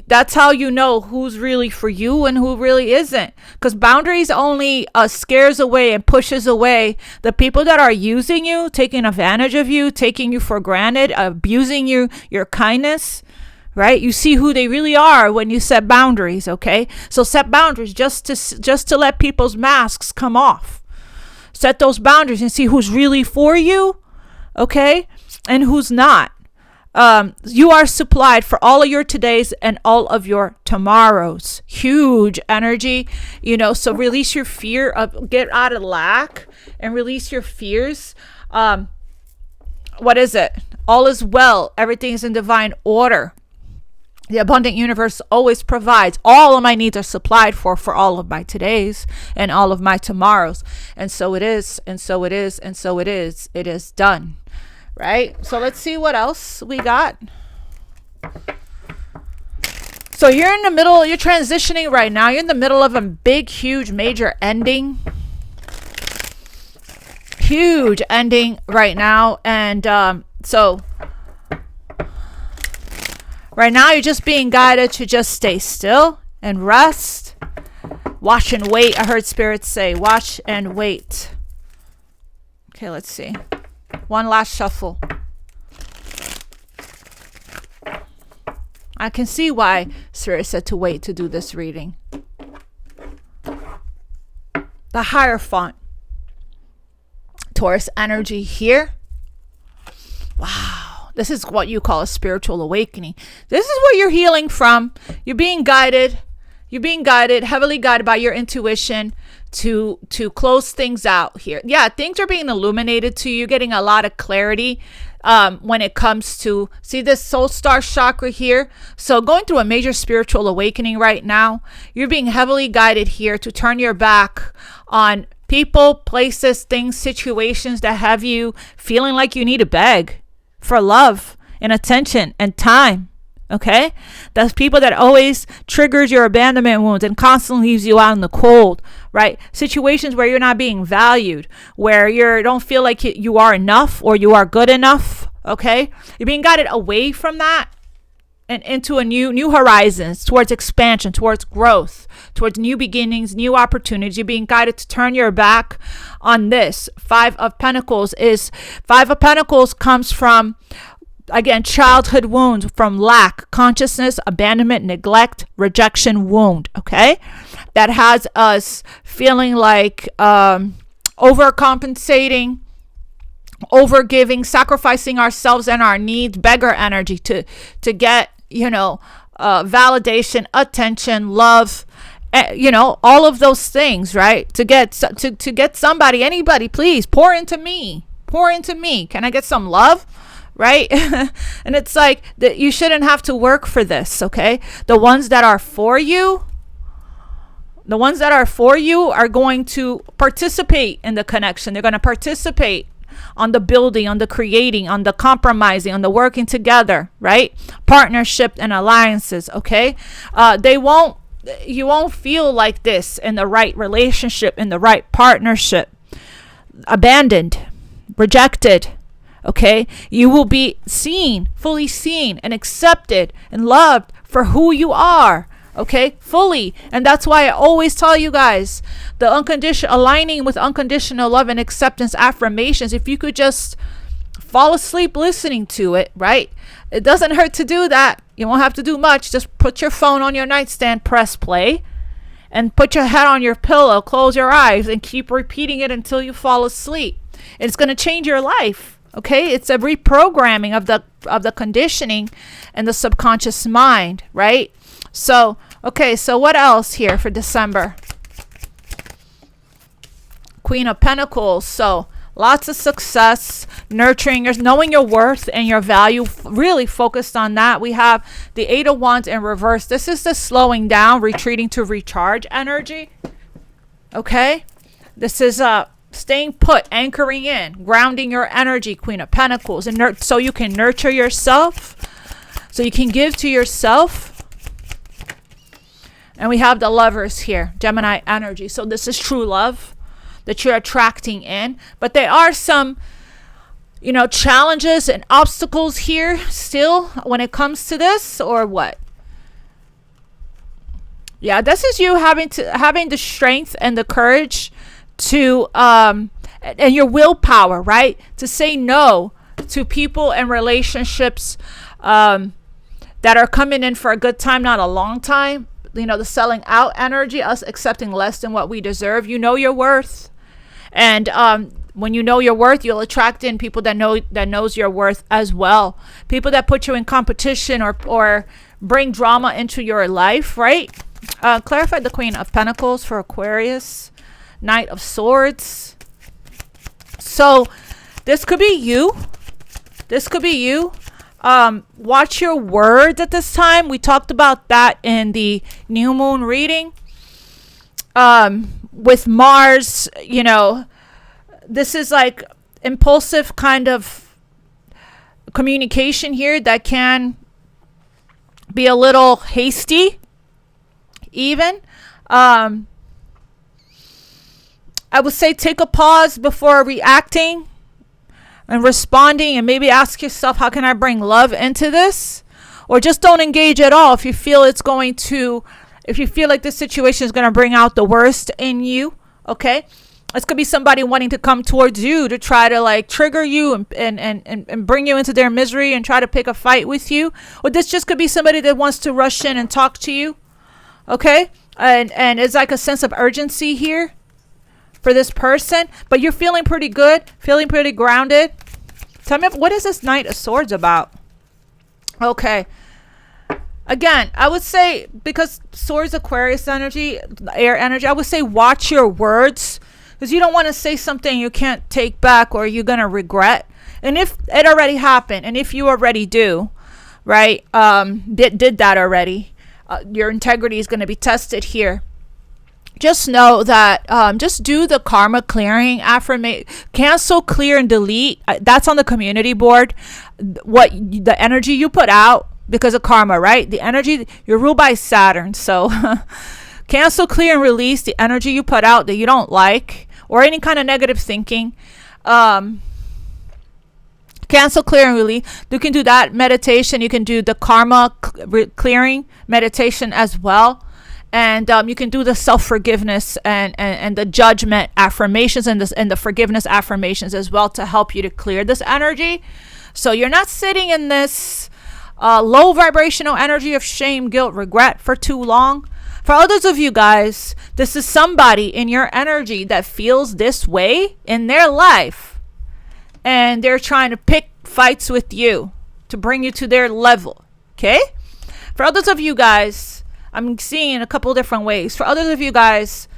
that's how you know who's really for you and who really isn't. Because boundaries only scares away and pushes away the people that are using you, taking advantage of you, taking you for granted, abusing your kindness. Right? You see who they really are when you set boundaries, okay? So set boundaries just to let people's masks come off. Set those boundaries and see who's really for you, okay? And who's not. You are supplied for all of your todays and all of your tomorrows. Huge energy, so release your fear of, get out of lack and release your fears. What is it? All is well. Everything is in divine order. The abundant universe always provides. All of my needs are supplied for all of my todays and all of my tomorrows. And so it is, and so it is, and so it is. It is done. Right? So let's see what else we got. So you're in the middle, you're transitioning right now. You're in the middle of a big, huge, major ending. Huge ending right now. And so right now, you're just being guided to just stay still and rest. Watch and wait. I heard spirits say, watch and wait. Okay, let's see. One last shuffle. I can see why spirit said to wait to do this reading. The Hierophant. Taurus energy here. Wow. This is what you call a spiritual awakening. This is where you're healing from. You're being guided. You're being guided, heavily guided by your intuition to close things out here. Yeah, things are being illuminated to you. You're getting a lot of clarity when it comes to, see this soul star chakra here? So going through a major spiritual awakening right now. You're being heavily guided here to turn your back on people, places, things, situations that have you feeling like you need to beg for love and attention and time. Okay, that's people that always triggers your abandonment wounds and constantly leaves you out in the cold. Right? Situations where you're not being valued, where you don't feel like you are enough or you are good enough. Okay, you're being guided away from that and into a new horizons, towards expansion, towards growth, towards new beginnings, new opportunities. You're being guided to turn your back on this. Five of Pentacles comes from, again, childhood wounds, from lack, consciousness, abandonment, neglect, rejection wound. Okay, that has us feeling like overcompensating, overgiving, sacrificing ourselves and our needs, beggar energy to get validation, attention, love, all of those things, right? To get somebody, anybody, please pour into me. Can I get some love? Right? And it's like that you shouldn't have to work for this. Okay, the ones that are for you are going to participate in the connection. They're going to participate on the building, on the creating, on the compromising, on the working together, right? Partnership and alliances, okay? You won't feel like this in the right relationship, in the right partnership. Abandoned, rejected, okay? You will be seen, fully seen and accepted and loved for who you are. Okay, fully. And that's why I always tell you guys, the aligning with unconditional love and acceptance affirmations. If you could just fall asleep listening to it, right? It doesn't hurt to do that. You won't have to do much. Just put your phone on your nightstand, press play, and put your head on your pillow, close your eyes, and keep repeating it until you fall asleep. It's going to change your life. Okay, it's a reprogramming of the conditioning and the subconscious mind, right? So, okay, so what else here for December? Queen of Pentacles. So Lots of success, nurturing, knowing your worth and your value, really focused on that. We have the Eight of Wands in reverse. This is the slowing down, retreating to recharge energy. Okay? This is staying put, anchoring in, grounding your energy, Queen of Pentacles, and so you can nurture yourself, so you can give to yourself. And we have the Lovers here, Gemini energy. So this is true love that you're attracting in. But there are some, challenges and obstacles here still when it comes to this, or what? Yeah, this is you having the strength and the courage to, and your willpower, right? To say no to people and relationships that are coming in for a good time, not a long time. The selling out energy, us accepting less than what we deserve. You know your worth. And when you know your worth, you'll attract in people that knows your worth as well. People that put you in competition or bring drama into your life, right? Clarify the Queen of Pentacles for Aquarius. Knight of Swords. So this could be you. This could be you. Watch your words at this time. We talked about that in the new moon reading. With Mars, this is like impulsive kind of communication here that can be a little hasty even. I would say take a pause before reacting and responding, and maybe ask yourself, how can I bring love into this? Or just don't engage at all if you feel if you feel like this situation is going to bring out the worst in you. Okay, this could be somebody wanting to come towards you to try to like trigger you and bring you into their misery and try to pick a fight with you. Or this just could be somebody that wants to rush in and talk to you. Okay, and it's like a sense of urgency here for this person, but you're feeling pretty good, feeling pretty grounded. Tell me, what is this Knight of Swords about? Okay, again, I would say, because Swords, Aquarius energy, air energy, I would say watch your words, because you don't want to say something you can't take back or you're gonna regret. And if it already happened, and if you already do, right, did that already, your integrity is going to be tested here. Just know that just do the karma clearing affirmation, cancel, clear, and delete. That's on the community board. What the energy you put out because of karma, right? The energy, you're ruled by Saturn, so cancel, clear, and release the energy you put out that you don't like, or any kind of negative thinking. Cancel, clear, and release. You can do that meditation. You can do the karma clearing meditation as well. And you can do the self-forgiveness and the judgment affirmations and the forgiveness affirmations as well to help you to clear this energy. So you're not sitting in this low vibrational energy of shame, guilt, regret for too long. For others of you guys, this is somebody in your energy that feels this way in their life. And they're trying to pick fights with you to bring you to their level. Okay? For others of you guys, I'm seeing in a couple different ways. For others of you guys,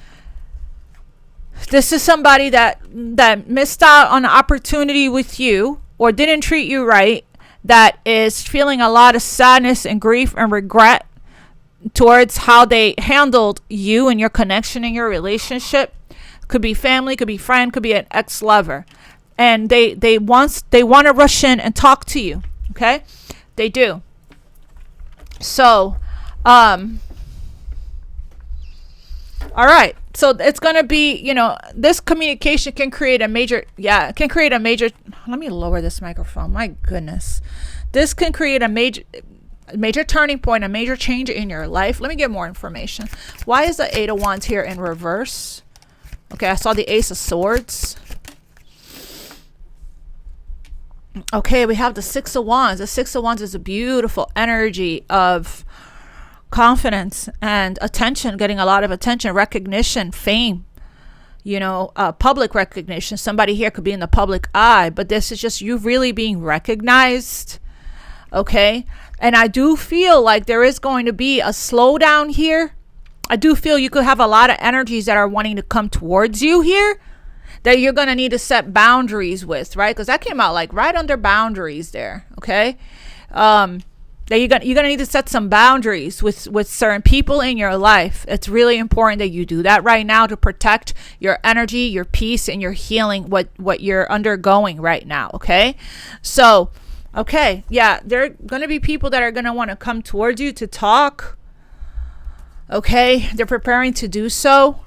this is somebody that missed out on an opportunity with you or didn't treat you right, that is feeling a lot of sadness and grief and regret towards how they handled you and your connection in your relationship. Could be family, could be friend, could be an ex-lover. And they want to rush in and talk to you. Okay? They do. So, all right. So it's going to be, this communication can create a major, let me lower this microphone. My goodness. This can create a major turning point, a major change in your life. Let me get more information. Why is the Eight of Wands here in reverse? Okay, I saw the Ace of Swords. Okay, we have the Six of Wands. The Six of Wands is a beautiful energy of confidence and attention, getting a lot of attention, recognition, fame, public recognition. Somebody here could be in the public eye, but this is just you really being recognized. Okay, and I do feel like there is going to be a slowdown here. I do feel you could have a lot of energies that are wanting to come towards you here, that you're going to need to set boundaries with, right? Because that came out like right under boundaries there, okay? That you're gonna need to set some boundaries with certain people in your life. It's really important that you do that right now to protect your energy, your peace, and your healing, what you're undergoing right now, okay? So, okay, yeah, there are gonna be people that are gonna want to come towards you to talk, okay? They're preparing to do so.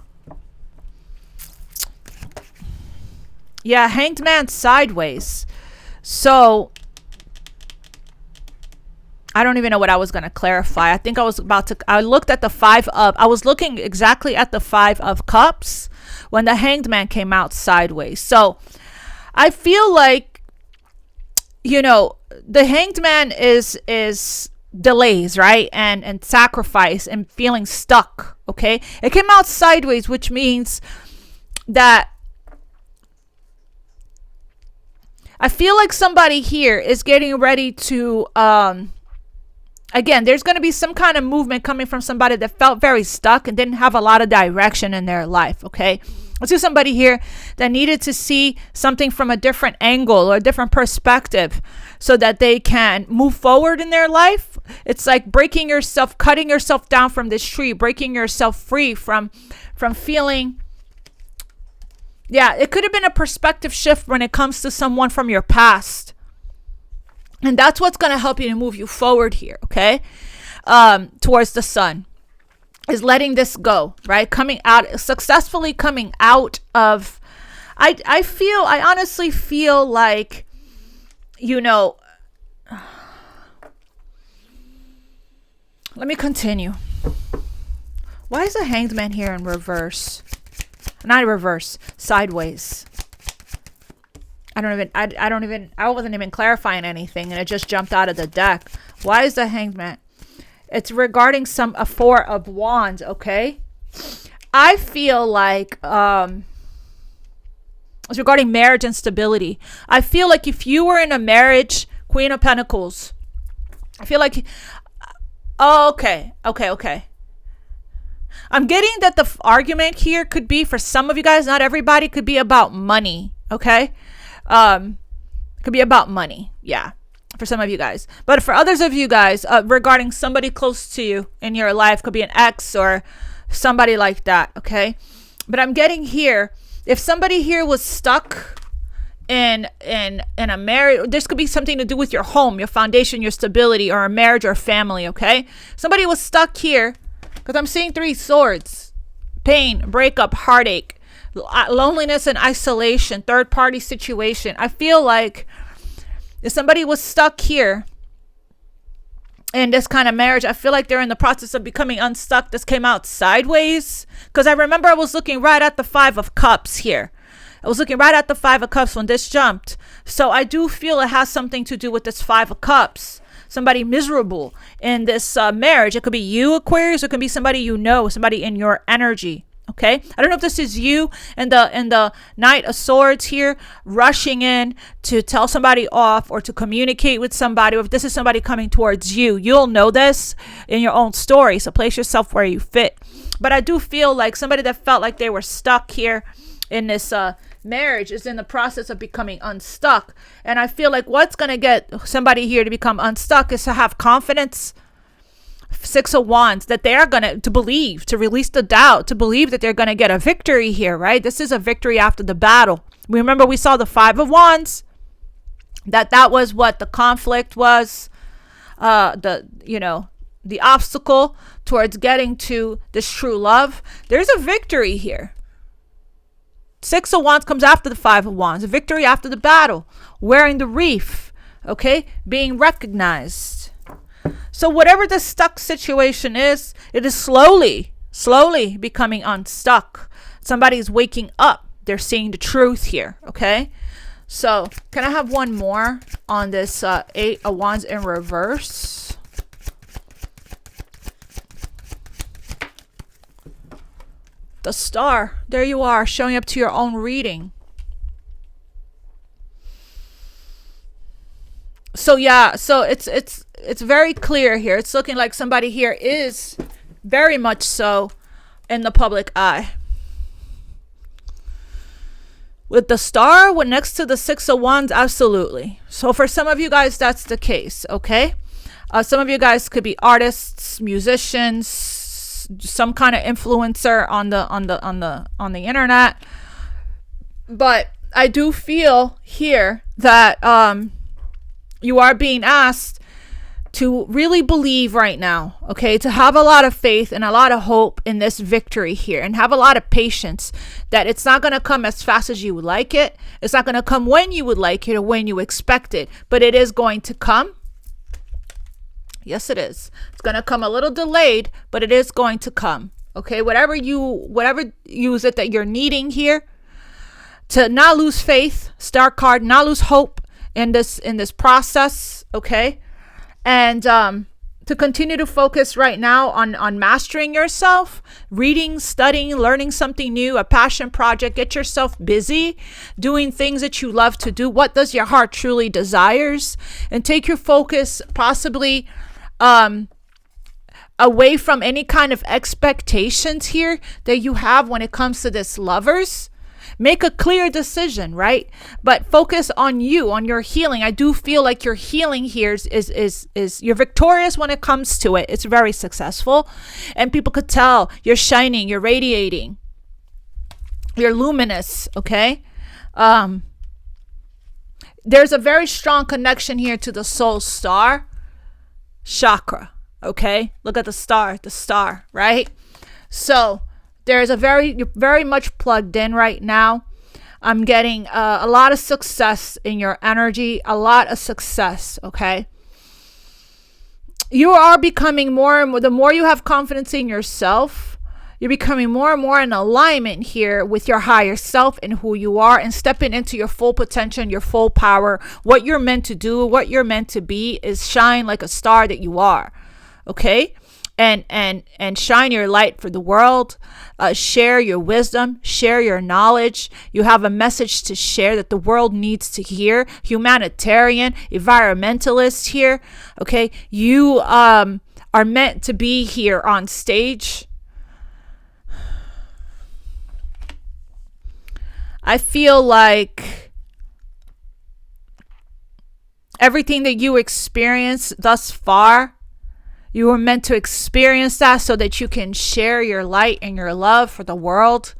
Yeah, Hanged Man sideways. So I don't even know what I was going to clarify. I think I was I looked at I was looking exactly at the 5 of Cups when the Hanged Man came out sideways. So I feel like, the Hanged Man is delays, right? And sacrifice and feeling stuck, okay? It came out sideways, which means that I feel like somebody here is getting ready to, again, there's going to be some kind of movement coming from somebody that felt very stuck and didn't have a lot of direction in their life, okay? Let's see somebody here that needed to see something from a different angle or a different perspective so that they can move forward in their life. It's like cutting yourself down from this tree, breaking yourself free from feeling. Yeah, it could have been a perspective shift when it comes to someone from your past. And that's what's going to help you to move you forward here, okay? Towards the sun. Is letting this go, right? Successfully coming out of... I honestly feel like, let me continue. Why is the Hanged Man here in reverse? Not reverse, sideways. I wasn't even clarifying anything, and it just jumped out of the deck. Why is the Hanged Man? It's regarding a 4 of Wands, okay? I feel like it's regarding marriage and stability. I feel like if you were in a marriage, Queen of Pentacles, I feel like... okay. I'm getting that the argument here could be, for some of you guys, not everybody, could be about money, okay? Could be about money, yeah, for some of you guys. But for others of you guys, regarding somebody close to you in your life, could be an ex or somebody like that, okay? But I'm getting here, if somebody here was stuck in a marriage, this could be something to do with your home, your foundation, your stability, or a marriage or family, okay? Somebody was stuck here, because I'm seeing 3 swords, pain, breakup, heartache, loneliness and isolation, third party situation. I feel like if somebody was stuck here in this kind of marriage, I feel like they're in the process of becoming unstuck. This came out sideways, because I remember I was looking right at the 5 of Cups here. I was looking right at the 5 of Cups when this jumped. So I do feel it has something to do with this 5 of Cups. Somebody miserable in this marriage. It could be you, Aquarius. It could be somebody somebody in your energy. Okay, I don't know if this is you and the Knight of Swords here rushing in to tell somebody off or to communicate with somebody, or if this is somebody coming towards you. You'll know this in your own story, so place yourself where you fit. But I do feel like somebody that felt like they were stuck here in this marriage is in the process of becoming unstuck. And I feel like what's going to get somebody here to become unstuck is to have confidence. 6 of Wands, that they are going to believe, to release the doubt, to believe that they're going to get a victory here, right? This is a victory after the battle. Remember, we saw the 5 of Wands, that was what the conflict was, the obstacle towards getting to this true love. There's a victory here. 6 of Wands comes after the 5 of Wands, a victory after the battle, wearing the wreath, okay, being recognized. So whatever the stuck situation is, it is slowly becoming unstuck. Somebody's waking up. They're seeing the truth here, okay? So can I have one more on this 8 of Wands in reverse? The Star. There you are, showing up to your own reading. So yeah, so it's very clear here. It's looking like somebody here is very much so in the public eye. With the star next to the Six of Wands, absolutely. So for some of you guys, that's the case, okay? Some of you guys could be artists, musicians, some kind of influencer on the internet. But I do feel here that you are being asked to really believe right now, okay? To have a lot of faith and a lot of hope in this victory here, and have a lot of patience that it's not going to come as fast as you would like it. It's not going to come when you would like it or when you expect it, but it is going to come. Yes, it is. It's going to come a little delayed, but it is going to come, okay? Whatever use it that you're needing here, to not lose faith, star card, not lose hope in this process, okay? And to continue to focus right now on mastering yourself, reading, studying, learning something new, a passion project. Get yourself busy doing things that you love to do. What does your heart truly desires? And take your focus possibly away from any kind of expectations here that you have when it comes to this lovers. Make a clear decision, right? But focus on you, on your healing. I do feel like your healing here is you're victorious when it comes to it. It's very successful. And people could tell you're shining, you're radiating. You're luminous, okay? There's a very strong connection here to the soul star chakra, okay? Look at the star, right? So you're very much plugged in right now. I'm getting a lot of success in your energy, a lot of success, okay? You are becoming more and more, the more you have confidence in yourself, you're becoming more and more in alignment here with your higher self and who you are, and stepping into your full potential and your full power. What you're meant to do, what you're meant to be is shine like a star that you are, okay? And shine your light for the world. Share your wisdom, share your knowledge. You have a message to share that the world needs to hear. Humanitarian, environmentalist here, okay? You are meant to be here on stage. I feel like everything that you experienced thus far, you were meant to experience that so that you can share your light and your love for the world.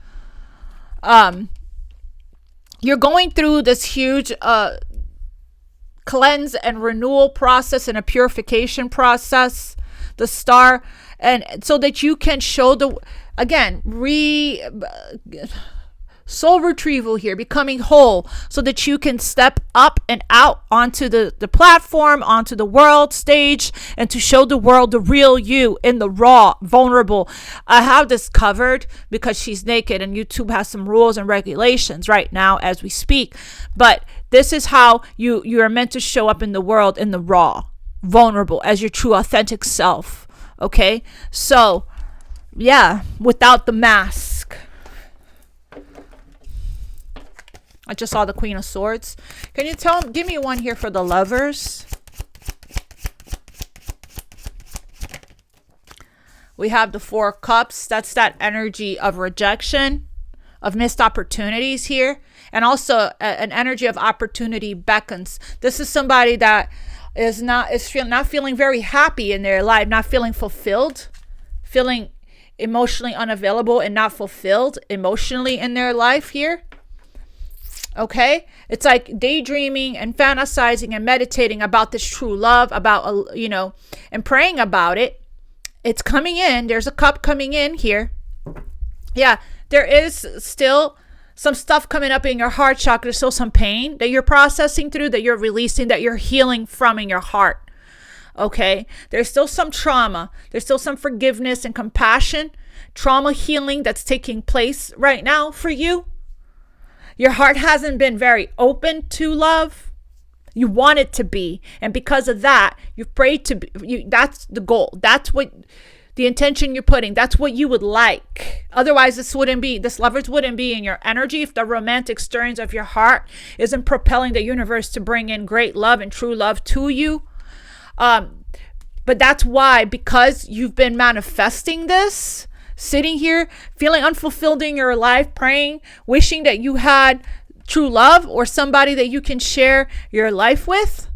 You're going through this huge cleanse and renewal process and a purification process, the star, and so that you can show soul retrieval here, becoming whole, so that you can step up and out onto the platform, onto the world stage, and to show the world the real you in the raw, vulnerable. I have this covered because she's naked, and YouTube has some rules and regulations right now as we speak. But this is how you are meant to show up in the world in the raw, vulnerable, as your true authentic self. Okay? So, yeah, without the mask. I just saw the Queen of Swords. Can you give me one here for the lovers? We have the Four of Cups. That's that energy of rejection, of missed opportunities here. And also an energy of opportunity beckons. This is somebody that is not feeling very happy in their life, not feeling fulfilled, feeling emotionally unavailable and not fulfilled emotionally in their life here. Okay, it's like daydreaming and fantasizing and meditating about this true love, about, and praying about it. It's coming in. There's a cup coming in here. Yeah, there is still some stuff coming up in your heart chakra. There's still some pain that you're processing through, that you're releasing, that you're healing from in your heart. Okay, there's still some trauma. There's still some forgiveness and compassion, trauma healing that's taking place right now for you. Your heart hasn't been very open to love. You want it to be. And because of that, you've prayed to be. That's the goal. That's what the intention you're putting. That's what you would like. Otherwise, this lovers wouldn't be in your energy if the romantic stirrings of your heart isn't propelling the universe to bring in great love and true love to you. But that's why, because you've been manifesting this, sitting here feeling unfulfilled in your life, praying, wishing that you had true love or somebody that you can share your life with,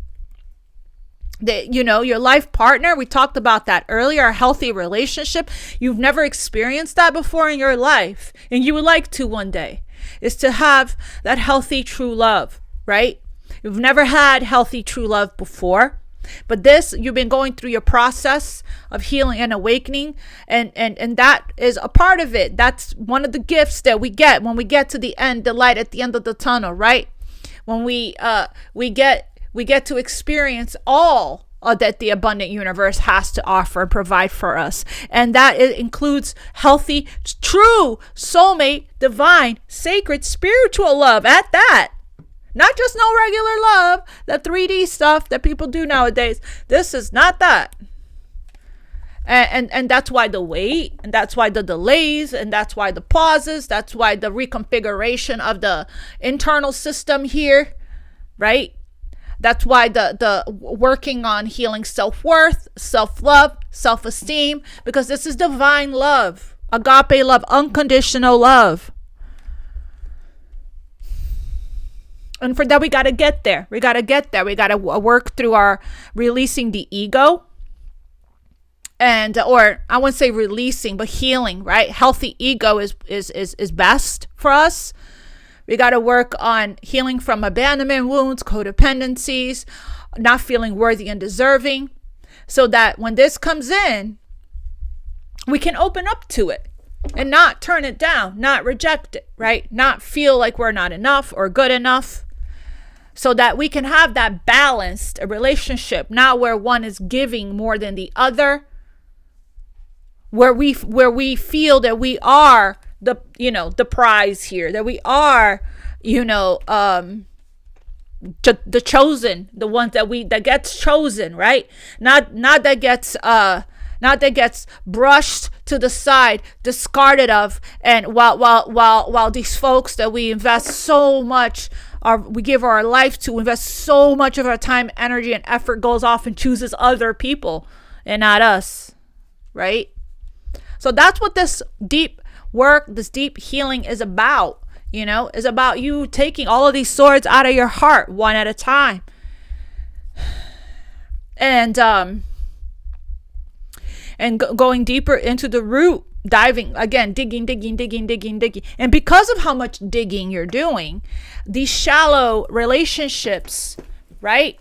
that, you know, your life partner. We talked about that earlier, a healthy relationship. You've never experienced that before in your life, and you would like to one day, is to have that healthy, true love, right? You've never had healthy, true love before, but this, you've been going through your process of healing and awakening, and that is a part of it. That's one of the gifts that we get when we get to the end, the light at the end of the tunnel, right? When we get to experience all that the abundant universe has to offer and provide for us. And that it includes healthy, true, soulmate, divine, sacred, spiritual love at that. Not just no regular love, the 3D stuff that people do nowadays. This is not that. And that's why the wait, and that's why the delays, and that's why the pauses, that's why the reconfiguration of the internal system here, right? That's why the working on healing self-worth, self-love, self-esteem, because this is divine love, agape love, unconditional love. And for that, we got to get there. We got to work through our releasing the ego. And, or I wouldn't say releasing, but healing, right? Healthy ego is best for us. We got to work on healing from abandonment wounds, codependencies, not feeling worthy and deserving, so that when this comes in, we can open up to it and not turn it down, not reject it, right? Not feel like we're not enough or good enough, so that we can have that balanced relationship, not where one is giving more than the other, where we feel that we are the, you know, the prize here, that we are, you know, the chosen, the ones that gets chosen, right? Not that gets brushed to the side, discarded of, and while these folks that we invest so much, we give our life to, invest so much of our time, energy, and effort, goes off and chooses other people and not us, right? So that's what this deep work, this deep healing is about, you know, is about you taking all of these swords out of your heart one at a time. And going deeper into the root, diving again, digging. And because of how much digging you're doing, these shallow relationships, right,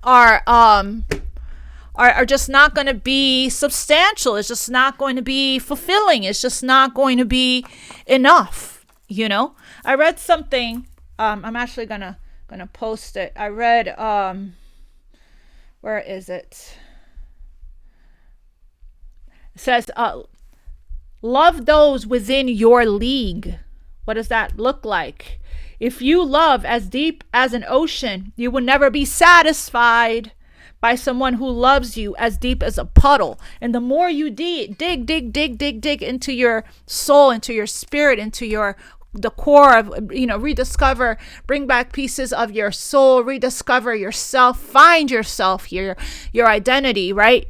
are just not going to be substantial. It's just not going to be fulfilling. It's just not going to be enough, you know? I read something, I'm actually gonna post it. I read, where is it? It says, love those within your league. What does that look like? If you love as deep as an ocean, you will never be satisfied by someone who loves you as deep as a puddle. And the more you dig into your soul, into your spirit, into the core of, you know, rediscover, bring back pieces of your soul, rediscover yourself, find yourself here, your identity, right?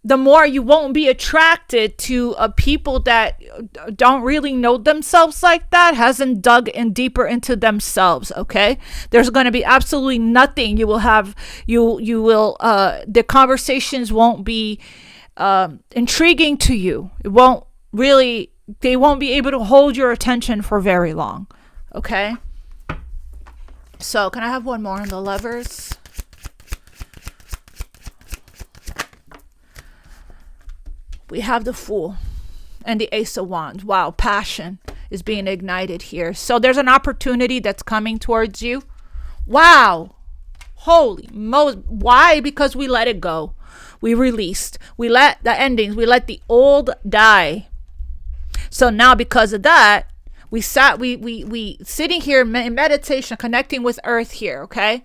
The more you won't be attracted to people that don't really know themselves like that, hasn't dug in deeper into themselves. Okay, there's going to be absolutely nothing you will have. The conversations won't be intriguing to you. They won't be able to hold your attention for very long. Okay, so can I have one more on the Lovers? We have the Fool and the Ace of Wands. Wow, passion is being ignited here. So there's an opportunity that's coming towards you. Wow. Holy Moses. Why? Because we let it go. We released. We let the endings. We let the old die. So now because of that, we sitting here in meditation, connecting with Earth here, okay?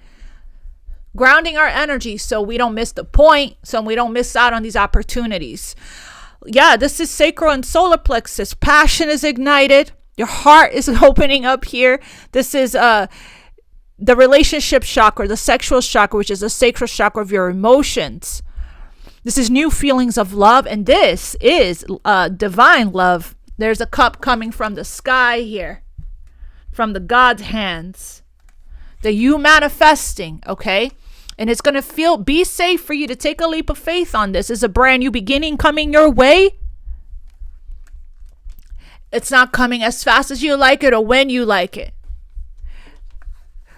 Grounding our energy so we don't miss the point, so we don't miss out on these opportunities. Yeah, this is sacral and solar plexus. Passion is ignited. Your heart is opening up here. This is the relationship chakra, the sexual chakra, which is the sacral chakra of your emotions. This is new feelings of love, and this is divine love There's a cup coming from the sky here, from the God's hands, that you manifesting, okay? And it's going to be safe for you to take a leap of faith on this. It's a brand new beginning coming your way. It's not coming as fast as you like it or when you like it.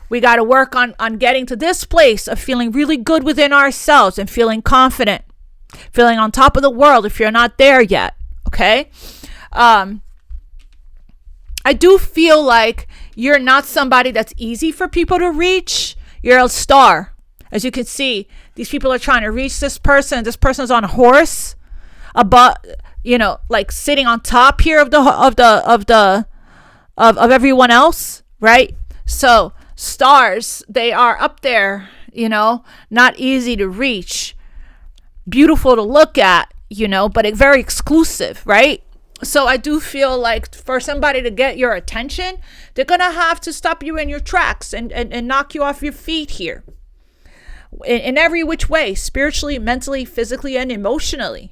We got to work on getting to this place of feeling really good within ourselves and feeling confident, feeling on top of the world if you're not there yet, okay? I do feel like you're not somebody that's easy for people to reach. You're a star. As you can see, these people are trying to reach this person. This person's on a horse, above, like sitting on top here of everyone else, right? So stars, they are up there, not easy to reach, beautiful to look at, but very exclusive, right? So I do feel like for somebody to get your attention, they're going to have to stop you in your tracks and knock you off your feet here. In every which way, spiritually, mentally, physically, and emotionally.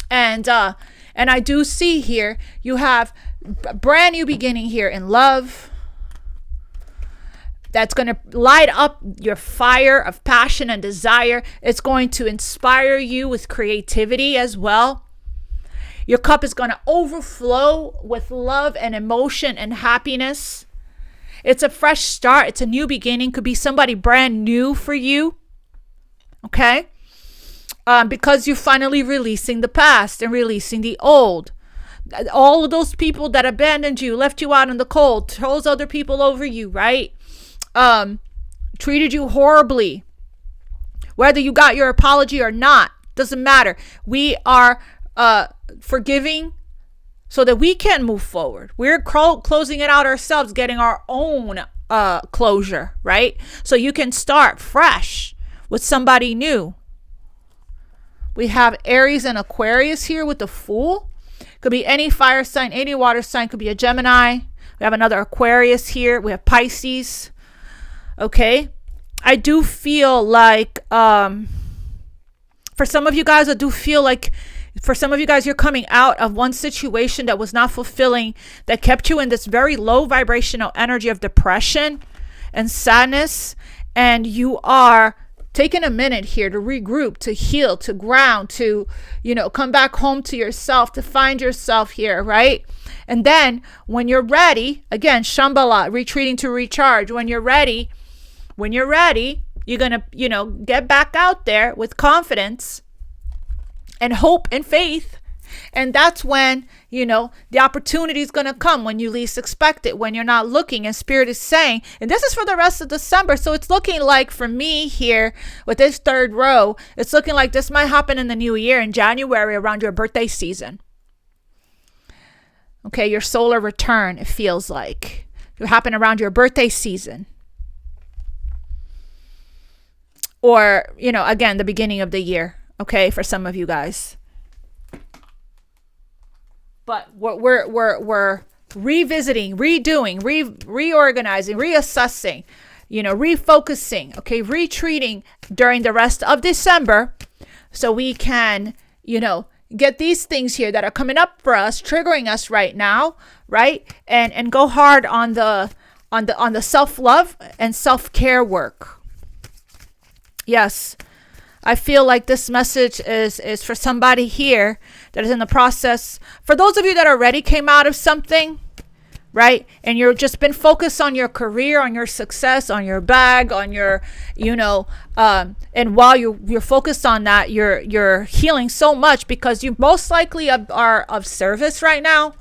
And I do see here, you have a brand new beginning here in love. That's going to light up your fire of passion and desire. It's going to inspire you with creativity as well. Your cup is going to overflow with love and emotion and happiness. It's a fresh start. It's a new beginning. Could be somebody brand new for you. Okay? Because you're finally releasing the past and releasing the old. All of those people that abandoned you, left you out in the cold, chose other people over you, right? Treated you horribly. Whether you got your apology or not, doesn't matter. We are forgiving so that we can move forward. We're closing it out ourselves, getting our own closure, right? So you can start fresh with somebody new. We have Aries and Aquarius here with the Fool. Could be any fire sign, any water sign. Could be a Gemini. We have another Aquarius here. We have Pisces. Okay. I do feel like, for some of you guys, you're coming out of one situation that was not fulfilling, that kept you in this very low vibrational energy of depression and sadness. And you are taking a minute here to regroup, to heal, to ground, to, come back home to yourself, to find yourself here, right? And then when you're ready, again, Shambhala, retreating to recharge. When you're ready, you're going to, get back out there with confidence and hope and faith. And that's when, the opportunity is going to come when you least expect it, when you're not looking. And Spirit is saying, and this is for the rest of December. So it's looking like for me here with this third row, it's looking like this might happen in the new year in January around your birthday season. Okay, your solar return, it feels like. It will happen around your birthday season. Or, again, the beginning of the year. Okay, for some of you guys. But we're revisiting, redoing, reorganizing, reassessing, refocusing, okay, retreating during the rest of December, so we can, get these things here that are coming up for us, triggering us right now, right, and go hard on the self-love and self-care work. Yes. I feel like this message is for somebody here that is in the process. For those of you that already came out of something, right? And you've just been focused on your career, on your success, on your bag, on your, and while you're focused on that, you're healing so much because you most likely are of service right now.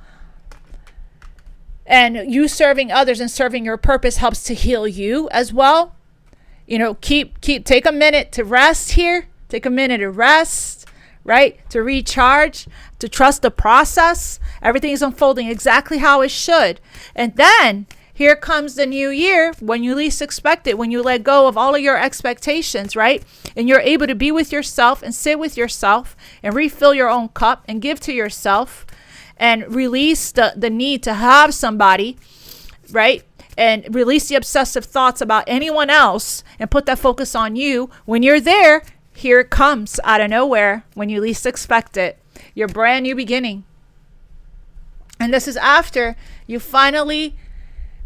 And you serving others and serving your purpose helps to heal you as well. Take a minute to rest here. Take a minute to rest, right? To recharge, to trust the process. Everything is unfolding exactly how it should. And then here comes the new year when you least expect it, when you let go of all of your expectations, right? And you're able to be with yourself and sit with yourself and refill your own cup and give to yourself and release the need to have somebody, right? And release the obsessive thoughts about anyone else and put that focus on you. When you're there, here it comes out of nowhere when you least expect it. Your brand new beginning. And this is after you finally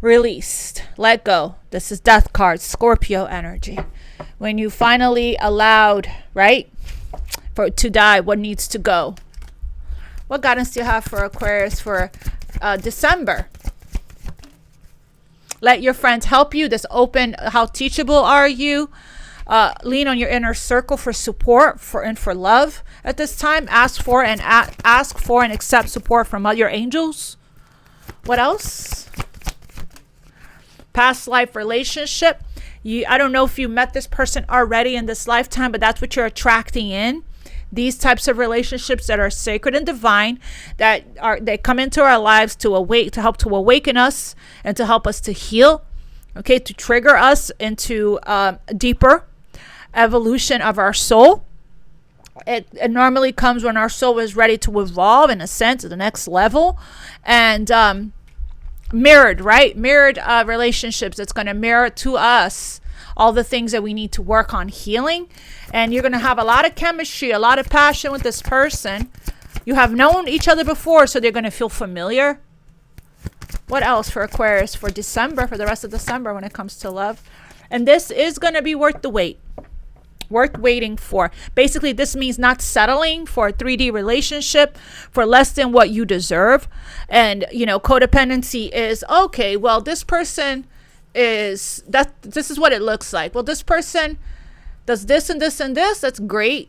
released, let go. This is death card, Scorpio energy. When you finally allowed, right, for it to die, what needs to go. What guidance do you have for Aquarius for December? Let your friends help you. This open, how teachable are you? Lean on your inner circle for support and for love at this time. Ask for and accept support from your angels. What else? Past life relationship. I don't know if you met this person already in this lifetime, but that's what you're attracting in. These types of relationships that are sacred and divine, they come into our lives to help to awaken us and to help us to heal. Okay, to trigger us into deeper evolution of our soul. It normally comes when our soul is ready to evolve, in a sense, to the next level. And mirrored relationships that's going to mirror to us all the things that we need to work on healing. And you're going to have a lot of chemistry, a lot of passion with this person. You have known each other before, so they're going to feel familiar. What else for Aquarius for December, for the rest of December when it comes to love? And this is going to be worth the wait. Worth waiting for. Basically, this means not settling for a 3D relationship for less than what you deserve. And, codependency is, okay, well, this person this is what it looks like. Well, this person does this and this and this. That's great.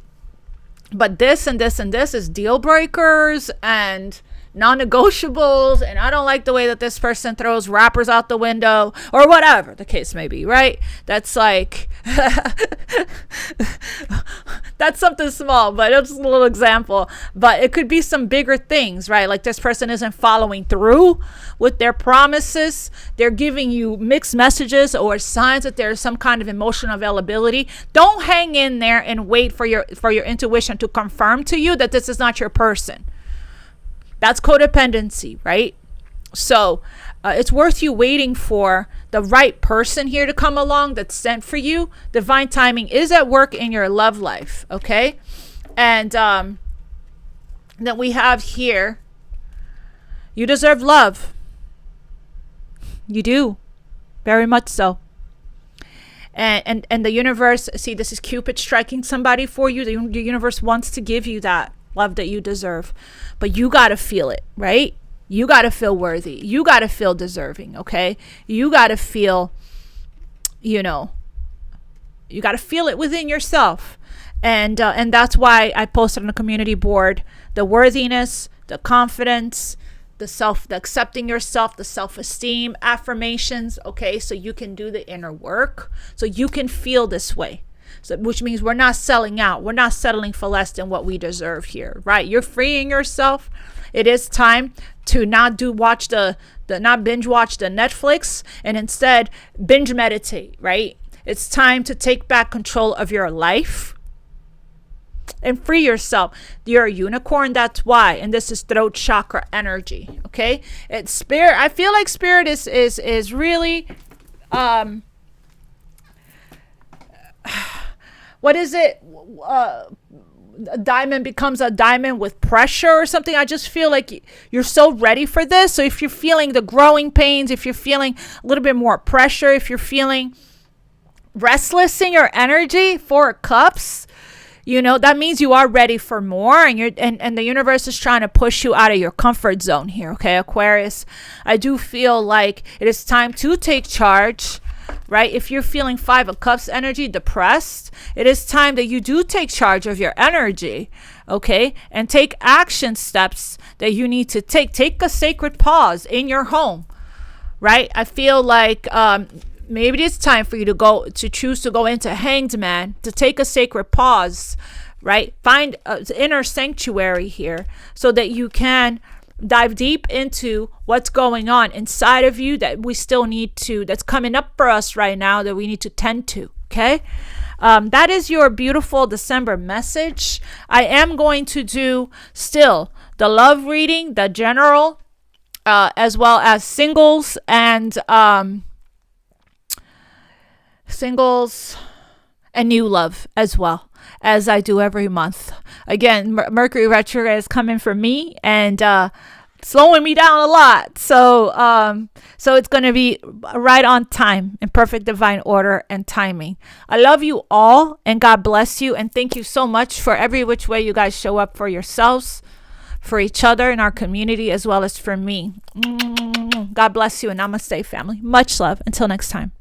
But this and this and this is deal breakers and non-negotiables, and I don't like the way that this person throws wrappers out the window, or whatever the case may be, right? That's like that's something small, but it's just a little example. But it could be some bigger things, right? Like this person isn't following through with their promises. They're giving you mixed messages or signs that there's some kind of emotional availability. Don't hang in there and wait for your intuition to confirm to you that this is not your person. That's codependency, right? So it's worth you waiting for the right person here to come along that's sent for you. Divine timing is at work in your love life, okay? And then we have here, you deserve love. You do. Very much so. And the universe, see, this is Cupid striking somebody for you. The universe wants to give you that love that you deserve, but you got to feel it, right? You got to feel worthy. You got to feel deserving, okay? You got to feel, you got to feel it within yourself. And that's why I posted on the community board the worthiness, the confidence, the accepting yourself, the self-esteem affirmations, okay? So you can do the inner work, so you can feel this way. So, which means we're not selling out. We're not settling for less than what we deserve here, right? You're freeing yourself. It is time to not binge watch the Netflix and instead binge meditate, right? It's time to take back control of your life and free yourself. You're a unicorn, that's why. And this is throat chakra energy, okay? It's spirit. I feel like spirit is really what is it? A diamond becomes a diamond with pressure or something. I just feel like you're so ready for this. So if you're feeling the growing pains, if you're feeling a little bit more pressure, if you're feeling restless in your energy, 4 of Cups, that means you are ready for more, and the universe is trying to push you out of your comfort zone here, okay, Aquarius? I do feel like it is time to take charge. Right? If you're feeling 5 of Cups energy, depressed, it is time that you do take charge of your energy, okay? And take action steps that you need to take. Take a sacred pause in your home, right? I feel like maybe it's time for you to choose to go into Hanged Man, to take a sacred pause, right? Find an inner sanctuary here so that you can dive deep into what's going on inside of you that we still need to, that's coming up for us right now that we need to tend to, okay? That is your beautiful December message. I am going to do still the love reading, the general, as well as singles and new love as well, as I do every month. Again, Mercury retrograde is coming for me, and slowing me down a lot. So it's going to be right on time, in perfect divine order and timing. I love you all, and God bless you, and thank you so much for every which way you guys show up for yourselves, for each other in our community, as well as for me. God bless you, and namaste, family. Much love. Until next time.